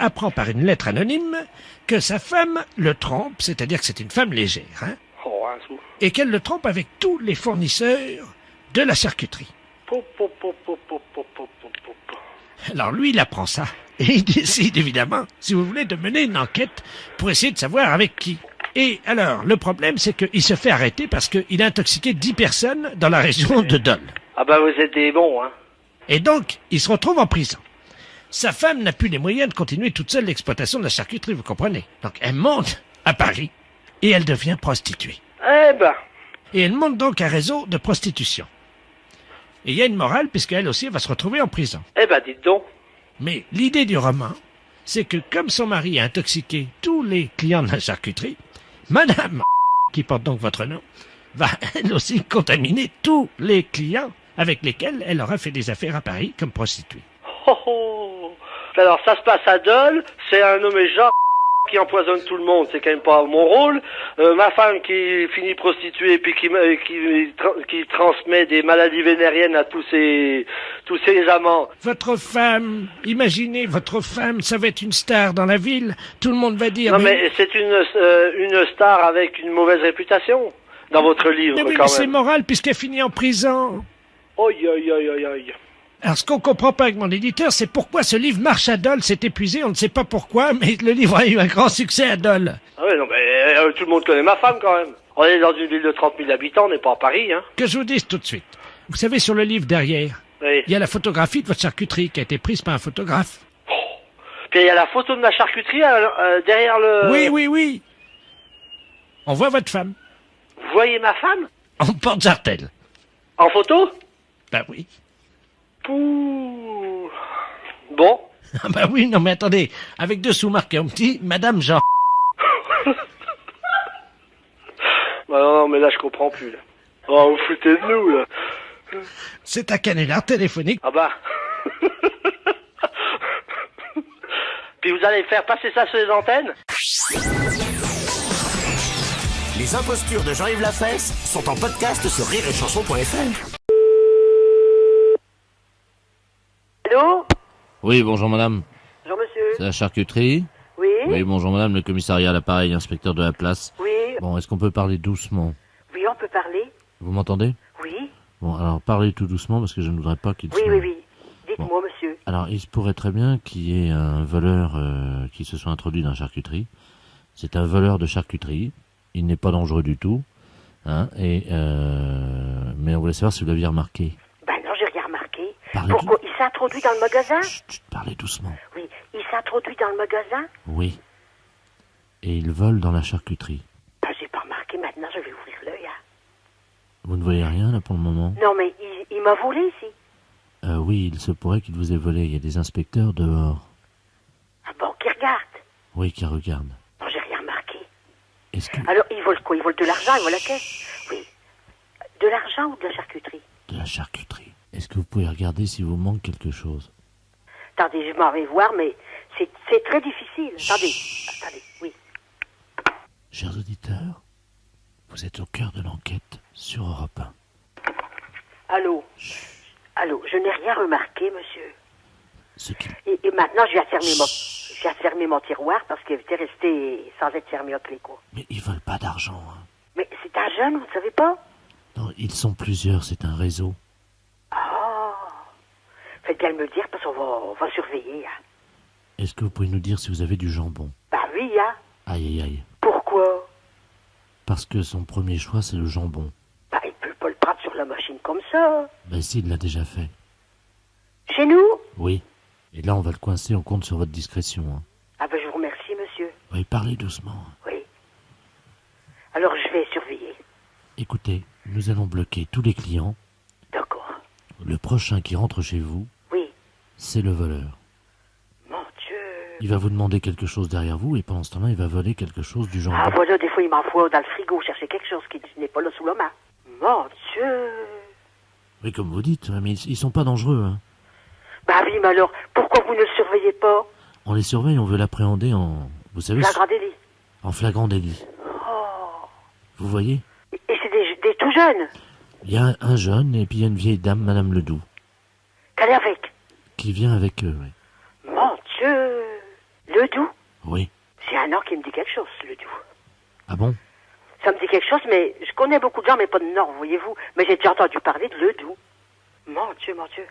apprend par une lettre anonyme que sa femme le trompe, c'est-à-dire que c'est une femme légère, hein, Oh, un sou. et qu'elle le trompe avec tous les fournisseurs de la charcuterie. Pop, pop, pop, pop, pop, pop, pop, pop, pop. Alors lui, il apprend ça. Et il décide, évidemment, si vous voulez, de mener une enquête pour essayer de savoir avec qui. Et alors, le problème, c'est qu'il se fait arrêter parce qu'il a intoxiqué 10 personnes dans la région de Dole. Ah bah vous êtes des bons, hein. Et donc, il se retrouve en prison. Sa femme n'a plus les moyens de continuer toute seule l'exploitation de la charcuterie, vous comprenez. Donc, elle monte à Paris et elle devient prostituée. Eh ben, Et elle monte donc un réseau de prostitution. Et il y a une morale, puisqu'elle aussi va se retrouver en prison. dites donc. Mais l'idée du roman, c'est que comme son mari a intoxiqué tous les clients de la charcuterie, Madame, qui porte donc votre nom, va elle aussi contaminer tous les clients avec lesquels elle aura fait des affaires à Paris comme prostituée. Oh, oh. Alors ça se passe à Dole, c'est un nommé Jacques qui empoisonne tout le monde, c'est quand même pas mon rôle. Ma femme qui finit prostituée puis qui transmet des maladies vénériennes à tous ses amants. Votre femme, imaginez, votre femme, ça va être une star dans la ville, tout le monde va dire... Non mais c'est une star avec une mauvaise réputation dans votre livre mais oui, quand mais c'est même. moral puisqu'elle finit en prison. Aïe aïe aïe aïe aïe. Alors, ce qu'on comprend pas avec mon éditeur, c'est pourquoi ce livre marche à Dole, c'est épuisé, on ne sait pas pourquoi, mais le livre a eu un grand succès à Dole. Ah ouais, non mais tout le monde connaît ma femme quand même. On est dans une ville de 30 000 habitants, on n'est pas à Paris, hein. Que je vous dise tout de suite. Vous savez, sur le livre derrière, Oui. il y a la photographie de votre charcuterie qui a été prise par un photographe. Puis il y a la photo de ma charcuterie derrière le... Oui, oui, oui. On voit votre femme. Vous voyez ma femme? En porte-jartel. En photo? Ben oui. Pouh. Bon. Ah ben oui, non mais attendez, avec 2 sous-marques et un petit, Madame Jean... Bah non, mais là je comprends plus, là. Oh, vous foutez de nous, là. C'est un canular téléphonique. Ah bah. Puis vous allez faire passer ça sur les antennes? Les impostures de Jean-Yves Lafesse sont en podcast sur rireetchanson.fr. Allô? Oui, bonjour madame. Bonjour monsieur. C'est la charcuterie? Oui? Oui, bonjour madame, le commissariat à l'appareil, inspecteur de la place. Oui? Bon, est-ce qu'on peut parler doucement? Oui, on peut parler? Vous m'entendez? Oui? Bon, alors parlez tout doucement parce que je ne voudrais pas qu'il Oui, se... oui, oui. Dites-moi, monsieur. Alors, il se pourrait très bien qu'il y ait un voleur qui se soit introduit dans la charcuterie. C'est un voleur de charcuterie. Il n'est pas dangereux du tout. Hein, mais on voulait savoir si vous l'aviez remarqué. Ben non, j'ai rien remarqué. Parlez Pourquoi? Il s'est introduit dans le magasin? Chut, parlez doucement. Oui, il s'est introduit dans le magasin? Oui. Et il vole dans la charcuterie. Ben, j'ai pas remarqué, maintenant je vais ouvrir l'œil. Hein. Vous ne voyez rien là pour le moment? Non, mais il m'a volé ici. Oui, il se pourrait qu'il vous ait volé. Il y a des inspecteurs dehors. Ah bon, qui regarde? Oui, qui regardent. Non, j'ai rien remarqué. Est-ce que... Alors, il vole quoi? Il vole de l'argent, il vole la caisse? Oui. De l'argent ou de la charcuterie? De la charcuterie. Est-ce que vous pouvez regarder si vous manque quelque chose? Attendez, je m'en vais voir, mais c'est très difficile. Attendez, oui. Chers auditeurs, vous êtes au cœur de l'enquête sur Europe 1. Allô? Allô, je n'ai rien remarqué, monsieur. Ce qui... Et maintenant, je viens fermer mon tiroir parce qu'il était resté sans être fermé à clé, quoi. Mais ils veulent pas d'argent, hein. Mais c'est un jeune, vous ne savez pas? Non, ils sont plusieurs, c'est un réseau. Oh. Faites bien me le dire parce qu'on va surveiller, hein. Est-ce que vous pouvez nous dire si vous avez du jambon? Bah oui, hein. Aïe, aïe, aïe. Pourquoi? Parce que son premier choix, c'est le jambon. Bah, il peut pas le prendre sur la machine comme ça. Ben si, il l'a déjà fait. Chez nous? Oui. Et là, on va le coincer, on compte sur votre discrétion. Hein. Ah ben je vous remercie, monsieur. Oui, parlez doucement. Oui. Alors je vais surveiller. Écoutez, nous allons bloquer tous les clients. D'accord. Le prochain qui rentre chez vous, oui, c'est le voleur. Mon Dieu. Il va vous demander quelque chose derrière vous et pendant ce temps-là, il va voler quelque chose du genre... Ah voilà, des fois il m'envoie dans le frigo chercher quelque chose qui n'est pas là sous la main. Mon Dieu. Oui, comme vous dites, mais ils sont pas dangereux. Hein. Bah oui, mais alors, pourquoi vous ne le surveillez pas? On les surveille, on veut l'appréhender en... Vous savez... Flagrant délit. En flagrant délit. Oh. Vous voyez? Et c'est des tout jeunes? Il y a un jeune et puis il y a une vieille dame, Madame Ledoux. Qu'elle est avec? Qui vient avec eux, oui. Mon Dieu. Ledoux? Oui. C'est un nom qui me dit quelque chose, Ledoux. Ah bon? Ça me dit quelque chose, mais je connais beaucoup de gens, mais pas de nom, voyez-vous. Mais j'ai déjà entendu parler de Ledoux. Mon Dieu, mon Dieu.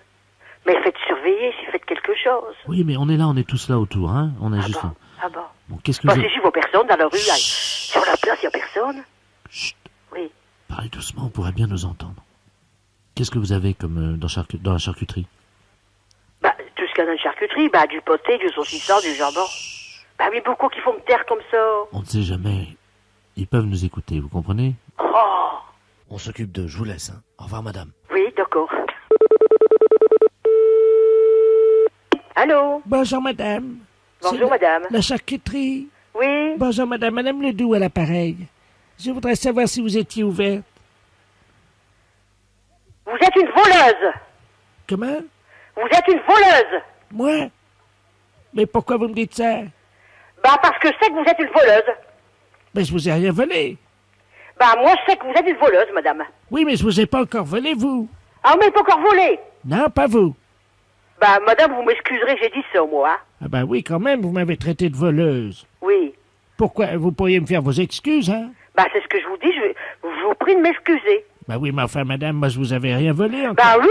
Mais faites surveiller si faites quelque chose. Oui, mais on est là, on est tous là autour, hein. On est juste bon? là. Ah bon? Bon, qu'est-ce que Bah, vous... si j'y vois personne dans la rue, là, sur la place, il n'y a personne. Chut. Oui. Parlez doucement, on pourrait bien nous entendre. Qu'est-ce que vous avez comme dans la charcuterie? Bah, tout ce qu'il y a dans la charcuterie, bah, du poté, du saucisson, du jambon. Bah oui, beaucoup qui font me taire comme ça. On ne sait jamais. Ils peuvent nous écouter, vous comprenez? Oh. On s'occupe d'eux, je vous laisse, hein. Au revoir, madame. Oui, d'accord. Allô? Bonjour, madame. Bonjour, madame. La charcuterie. Oui? Bonjour, madame Ledoux à l'appareil. Je voudrais savoir si vous étiez ouverte. Vous êtes une voleuse. Comment? Vous êtes une voleuse. Moi? Mais pourquoi vous me dites ça? Bah, parce que je sais que vous êtes une voleuse. Mais je vous ai rien volé. Bah, moi, je sais que vous êtes une voleuse, madame. Oui, mais je vous ai pas encore volé, vous. Ah, mais pas encore volé. Non, pas vous. Bah, madame, vous m'excuserez, j'ai dit ça, moi. Hein? Ah ben oui, quand même, vous m'avez traité de voleuse. Oui. Pourquoi? Vous pourriez me faire vos excuses, hein? Bah, c'est ce que je vous dis, je vous prie de m'excuser. Bah oui, mais enfin, madame, moi, je vous avais rien volé encore. Bah oui,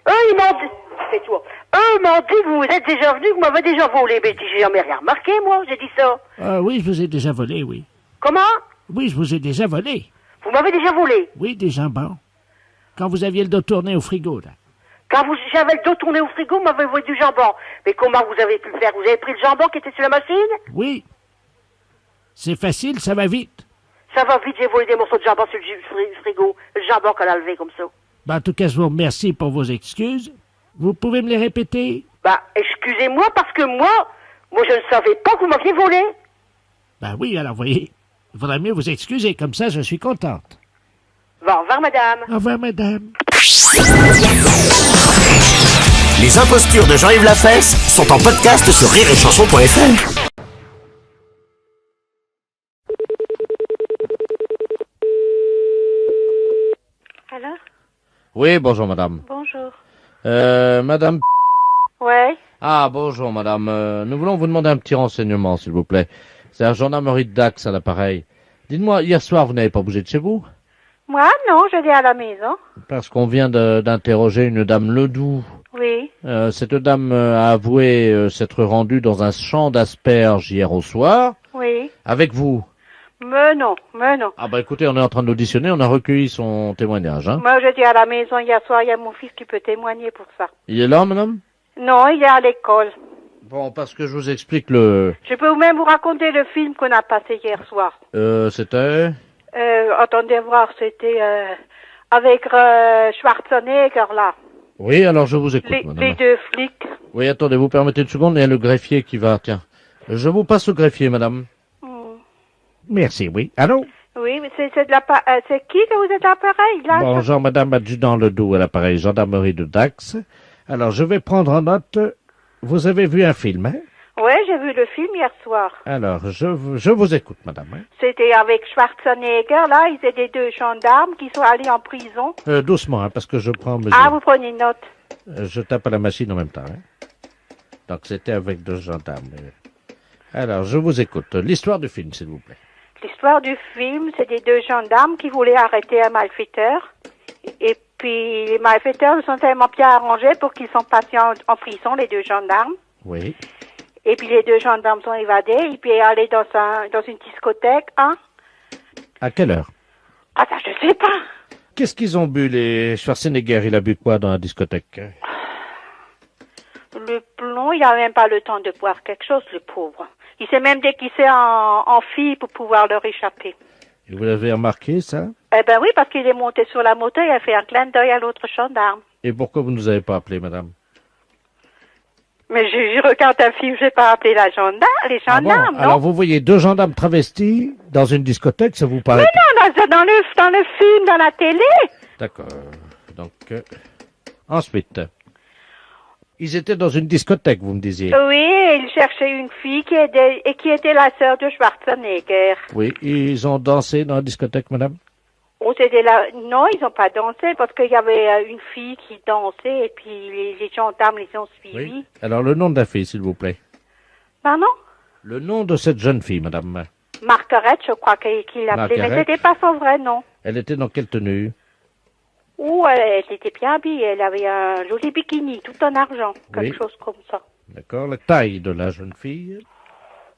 eux, ils m'ont dit... C'est toi. Eux m'ont dit que vous êtes déjà venu, que vous m'avez déjà volé. Mais j'ai jamais rien remarqué, moi, j'ai dit ça. Ah oui, je vous ai déjà volé, oui. Comment? Oui, je vous ai déjà volé. Vous m'avez déjà volé? Oui, des jambons. Quand vous aviez le dos tourné au frigo, là. Quand j'avais le dos tourné au frigo, vous m'avez volé du jambon. Mais comment vous avez pu le faire? Vous avez pris le jambon qui était sur la machine? Oui. C'est facile, ça va vite. Ça va vite, j'ai volé des morceaux de jambon sur le frigo. Le jambon qu'elle a levé comme ça. Ben, en tout cas, je vous remercie pour vos excuses. Vous pouvez me les répéter? Bah, excusez-moi, parce que moi, je ne savais pas que vous m'aviez volé. Ben oui, alors, voyez, il faudrait mieux vous excuser, comme ça, je suis contente. Bon, au revoir, madame. Au revoir, madame. Les impostures de Jean-Yves Lafesse sont en podcast sur rireetchanson.fr. Alors? Oui, bonjour madame. Bonjour. Madame... Ouais. Ah, bonjour madame. Nous voulons vous demander un petit renseignement, s'il vous plaît. C'est la gendarmerie de Dax à l'appareil. Dites-moi, hier soir, vous n'avez pas bougé de chez vous? Moi, non, j'étais à la maison. Parce qu'on vient d'interroger une dame Ledoux. Oui. Cette dame a avoué s'être rendue dans un champ d'asperges hier au soir. Oui. Avec vous. Mais non, mais non. Ah bah écoutez, on est en train d'auditionner, on a recueilli son témoignage. Hein. Moi, j'étais à la maison hier soir, il y a mon fils qui peut témoigner pour ça. Il est là, madame? Non, il est à l'école. Bon, parce que je vous explique le... Je peux même vous raconter le film qu'on a passé hier soir. C'était... Attendez voir, c'était avec Schwarzenegger, là. Oui, alors je vous écoute, madame. Les deux flics. Oui, attendez, vous permettez une seconde, il y a le greffier qui va... Tiens, je vous passe au greffier, madame. Merci, oui. Allô? Oui, mais c'est de la c'est qui que vous êtes à l'appareil, là? Bonjour, madame adjudant Ledoux à l'appareil gendarmerie de Dax. Alors, je vais prendre en note... Vous avez vu un film, hein? Oui, j'ai vu le film hier soir. Alors, je vous écoute, madame. Hein? C'était avec Schwarzenegger, là, ils étaient deux gendarmes qui sont allés en prison. Doucement, hein, parce que je prends mesure. Ah, vous prenez une note. Je tape à la machine en même temps. Hein? Donc, c'était avec deux gendarmes. Alors, je vous écoute. L'histoire du film, s'il vous plaît. L'histoire du film, c'est des deux gendarmes qui voulaient arrêter un malfaiteur. Et puis, les malfaiteurs se sont tellement bien arrangés pour qu'ils sont passés en prison, les deux gendarmes. Oui. Et puis, les deux gendarmes sont évadés et puis allés dans une discothèque, hein. À quelle heure? Ah, ça, je sais pas. Qu'est-ce qu'ils ont bu, les Schwarzenegger? Il a bu quoi dans la discothèque? Le plomb, il a même pas le temps de boire quelque chose, le pauvre. Il s'est même déguisé en fille pour pouvoir leur échapper. Et vous l'avez remarqué, ça? Eh ben oui, parce qu'il est monté sur la moto et a fait un clin d'œil à l'autre gendarme. Et pourquoi vous ne nous avez pas appelé, madame? Mais je regarde un film, je vais pas appeler les gendarmes, Ah bon? non? Alors vous voyez deux gendarmes travestis dans une discothèque, ça vous paraît... Mais non, dans le film, dans la télé. D'accord. Donc, ensuite, ils étaient dans une discothèque, vous me disiez. Oui, il cherchait une fille qui était la sœur de Schwarzenegger. Oui, ils ont dansé dans la discothèque, madame? Non, ils n'ont pas dansé parce qu'il y avait une fille qui dansait et puis les gendarmes les ont suivis. Oui. Alors, le nom de la fille, s'il vous plaît. Pardon? Le nom de cette jeune fille, madame. Margaret, je crois qu'il l'appelait, mais Margaret. c'était pas son vrai nom. Elle était dans quelle tenue? Elle était bien habillée, elle avait un joli bikini, tout en argent, quelque Oui. chose comme ça. D'accord, la taille de la jeune fille?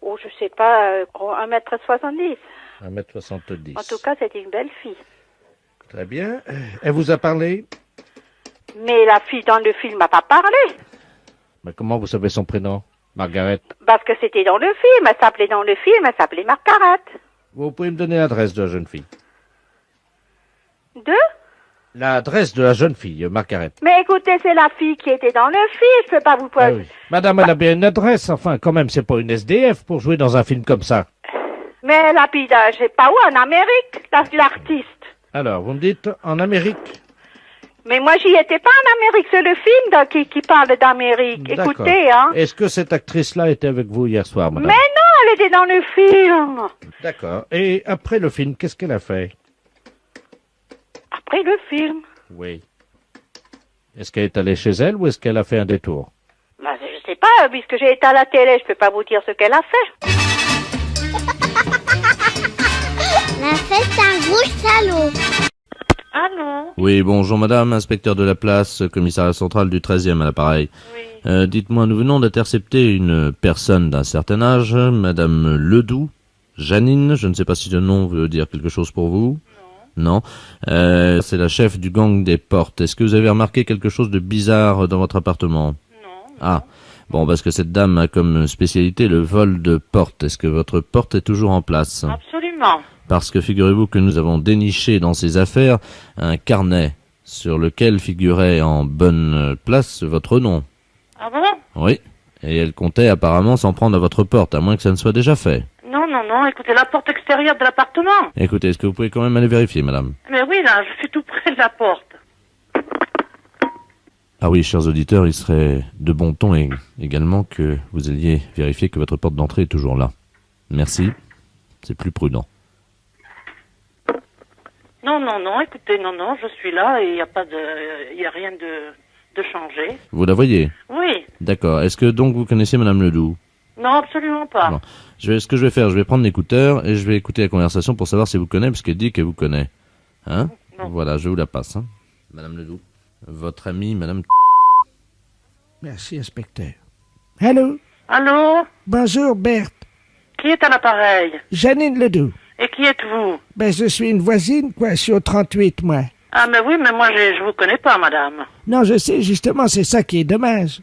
Oh, je sais pas, 1m70. 1m70. En tout cas, c'était une belle fille. Très bien. Elle vous a parlé? Mais la fille dans le film n'a pas parlé, Mais comment vous savez son prénom? Margaret. parce que c'était dans le film, elle s'appelait Margaret. Vous pouvez me donner l'adresse de la jeune fille? Deux? L'adresse de la jeune fille, Margaret. Mais écoutez, c'est la fille qui était dans le film, je peux pas vous Ah oui. Madame, elle a bien une adresse, enfin, quand même, c'est pas une SDF pour jouer dans un film comme ça. Mais elle habite, je sais pas où, en Amérique, l'artiste. Alors, vous me dites, en Amérique? Mais moi, j'y étais pas en Amérique, c'est le film qui parle d'Amérique. D'accord. Écoutez, hein. Est-ce que cette actrice-là était avec vous hier soir, madame? Mais non, elle était dans le film. D'accord. Et après le film, qu'est-ce qu'elle a fait? Après le film. Oui. Est-ce qu'elle est allée chez elle ou est-ce qu'elle a fait un détour? Bah, je sais pas, puisque j'ai été à la télé, je peux pas vous dire ce qu'elle a fait. La fête, c'est un gros salaud. Allô? Oui, bonjour madame, inspecteur de la place, commissariat central du 13e à l'appareil. Oui. Dites-moi, nous venons d'intercepter une personne d'un certain âge, madame Ledoux, Janine, je ne sais pas si ce nom veut dire quelque chose pour vous. Non. C'est la chef du gang des portes. Est-ce que vous avez remarqué quelque chose de bizarre dans votre appartement? Non. Ah, bon, parce que cette dame a comme spécialité le vol de portes. Est-ce que votre porte est toujours en place? Absolument. Parce que figurez-vous que nous avons déniché dans ses affaires un carnet sur lequel figurait en bonne place votre nom. Ah bon? Oui. Et elle comptait apparemment s'en prendre à votre porte, à moins que ça ne soit déjà fait. Non, non, non, écoutez, la porte extérieure de l'appartement. Écoutez, est-ce que vous pouvez quand même aller vérifier, madame? Mais oui, là, je suis tout près de la porte. Ah oui, chers auditeurs, il serait de bon ton également que vous alliez vérifier que votre porte d'entrée est toujours là. Merci. C'est plus prudent. Non, non, non, écoutez, non, non, je suis là et il n'y a pas de... Il n'y a rien de changé. Vous la voyez? Oui. D'accord. Est-ce que donc vous connaissez madame Ledoux? Non, absolument pas. Bon. Ce que je vais faire, je vais prendre l'écouteur et je vais écouter la conversation pour savoir si vous connaissez, parce qu'elle dit qu'elle vous connaît. Hein? Non. Voilà, je vous la passe. Hein. Madame Ledoux, votre amie, madame... Merci, inspecteur. Allô? Allô? Bonjour, Berthe. Qui est à l'appareil? Janine Ledoux. Et qui êtes-vous? Ben, je suis une voisine, quoi. Je suis au 38, moi. Ah, mais oui, mais moi, je vous connais pas, madame. Non, je sais, justement, c'est ça qui est dommage.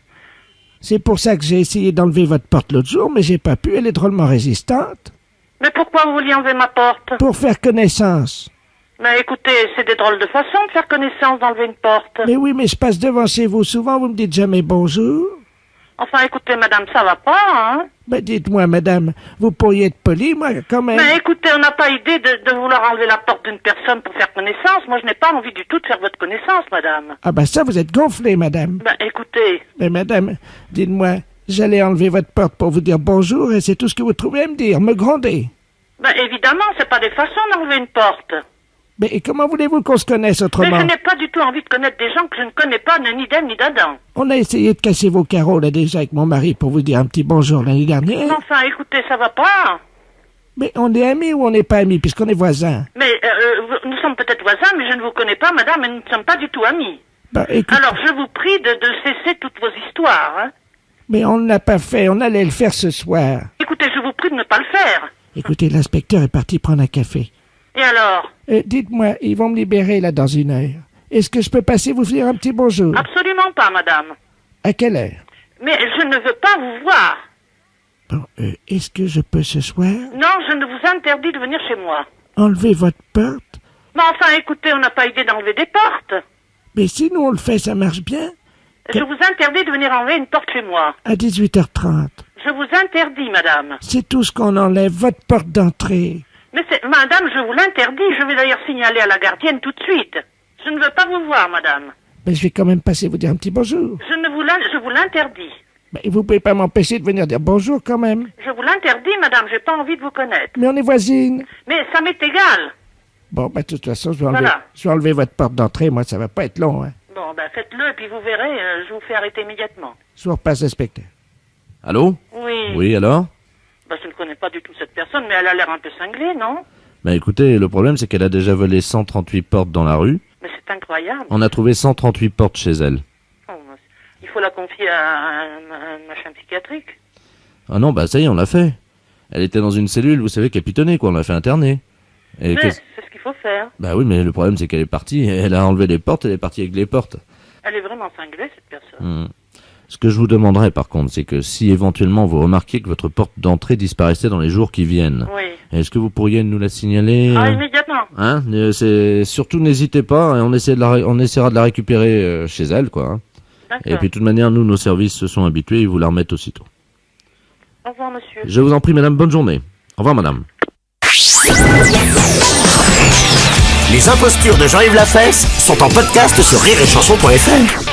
C'est pour ça que j'ai essayé d'enlever votre porte l'autre jour, mais j'ai pas pu, elle est drôlement résistante. Mais pourquoi vous vouliez enlever ma porte? Pour faire connaissance. Mais écoutez, c'est des drôles de façon de faire connaissance d'enlever une porte. Mais oui, mais je passe devant chez vous souvent, vous me dites jamais bonjour. Enfin, écoutez, madame, ça va pas, hein? Ben, dites-moi, madame, vous pourriez être polie, moi, quand même. Mais écoutez, on n'a pas idée de vouloir enlever la porte d'une personne pour faire connaissance. Moi, je n'ai pas envie du tout de faire votre connaissance, madame. Ah ben ça, vous êtes gonflée, madame. Ben, écoutez. Mais madame, dites-moi, j'allais enlever votre porte pour vous dire bonjour et c'est tout ce que vous trouvez à me dire, me gronder. Ben, évidemment, c'est pas des façons d'enlever une porte. Mais et comment voulez-vous qu'on se connaisse autrement? Mais je n'ai pas du tout envie de connaître des gens que je ne connais pas, ni d'Ève ni d'Adam. On a essayé de casser vos carreaux, là, déjà, avec mon mari, pour vous dire un petit bonjour l'année dernière. Mais enfin, écoutez, ça va pas. Mais on est amis ou on n'est pas amis, puisqu'on est voisins? Mais nous sommes peut-être voisins, mais je ne vous connais pas, madame, et nous ne sommes pas du tout amis. Ben, écoute... Alors, je vous prie de cesser toutes vos histoires, hein. Mais on ne l'a pas fait, on allait le faire ce soir. Écoutez, je vous prie de ne pas le faire. Écoutez, l'inspecteur est parti prendre un café. Et alors? Dites-moi, ils vont me libérer, là, dans une heure. Est-ce que je peux passer vous dire un petit bonjour? Absolument pas, madame. À quelle heure? Mais je ne veux pas vous voir. Bon, est-ce que je peux ce soir Non, je ne vous interdis de venir chez moi. enlever votre porte? Mais enfin, écoutez, on n'a pas idée d'enlever des portes. Mais si nous on le fait, ça marche bien. Je vous interdis de venir enlever une porte chez moi. À 18h30. Je vous interdis, madame. C'est tout ce qu'on enlève, votre porte d'entrée. Mais madame, je vous l'interdis. Je vais d'ailleurs signaler à la gardienne tout de suite. Je ne veux pas vous voir, madame. Mais je vais quand même passer vous dire un petit bonjour. Je vous l'interdis. Mais vous pouvez pas m'empêcher de venir dire bonjour quand même. Je vous l'interdis, madame. J'ai pas envie de vous connaître. Mais on est voisines. Mais ça m'est égal. Bon, de toute façon, je vais Voilà. enlever votre porte d'entrée. Moi, ça va pas être long, hein. Bon, faites-le, et puis vous verrez, je vous fais arrêter immédiatement. Je vous repasse l'inspecteur. Allô? Oui. Oui, alors? Je ne connais pas du tout cette personne, mais elle a l'air un peu cinglée, non? Bah écoutez, le problème c'est qu'elle a déjà volé 138 portes dans la rue. Mais c'est incroyable. On a trouvé 138 portes chez elle. Oh, il faut la confier à un machin psychiatrique. Ah non, bah ça y est, on l'a fait. Elle était dans une cellule, vous savez, capitonnée, quoi, on l'a fait interner. Et Mais c'est ce qu'il faut faire. Bah oui, mais le problème c'est qu'elle est partie, elle a enlevé les portes, elle est partie avec les portes. Elle est vraiment cinglée, cette personne. Ce que je vous demanderais par contre, c'est que si éventuellement vous remarquiez que votre porte d'entrée disparaissait dans les jours qui viennent, Oui. est-ce que vous pourriez nous la signaler Immédiatement. Hein, c'est surtout n'hésitez pas, et on essaiera de la récupérer chez elle, quoi. Hein. Et puis de toute manière, nous, nos services se sont habitués, ils vous la remettent aussitôt. Au revoir, monsieur. Je vous en prie, madame, bonne journée. Au revoir, madame. Les impostures de Jean-Yves Lafesse sont en podcast sur rireetchanson.fr.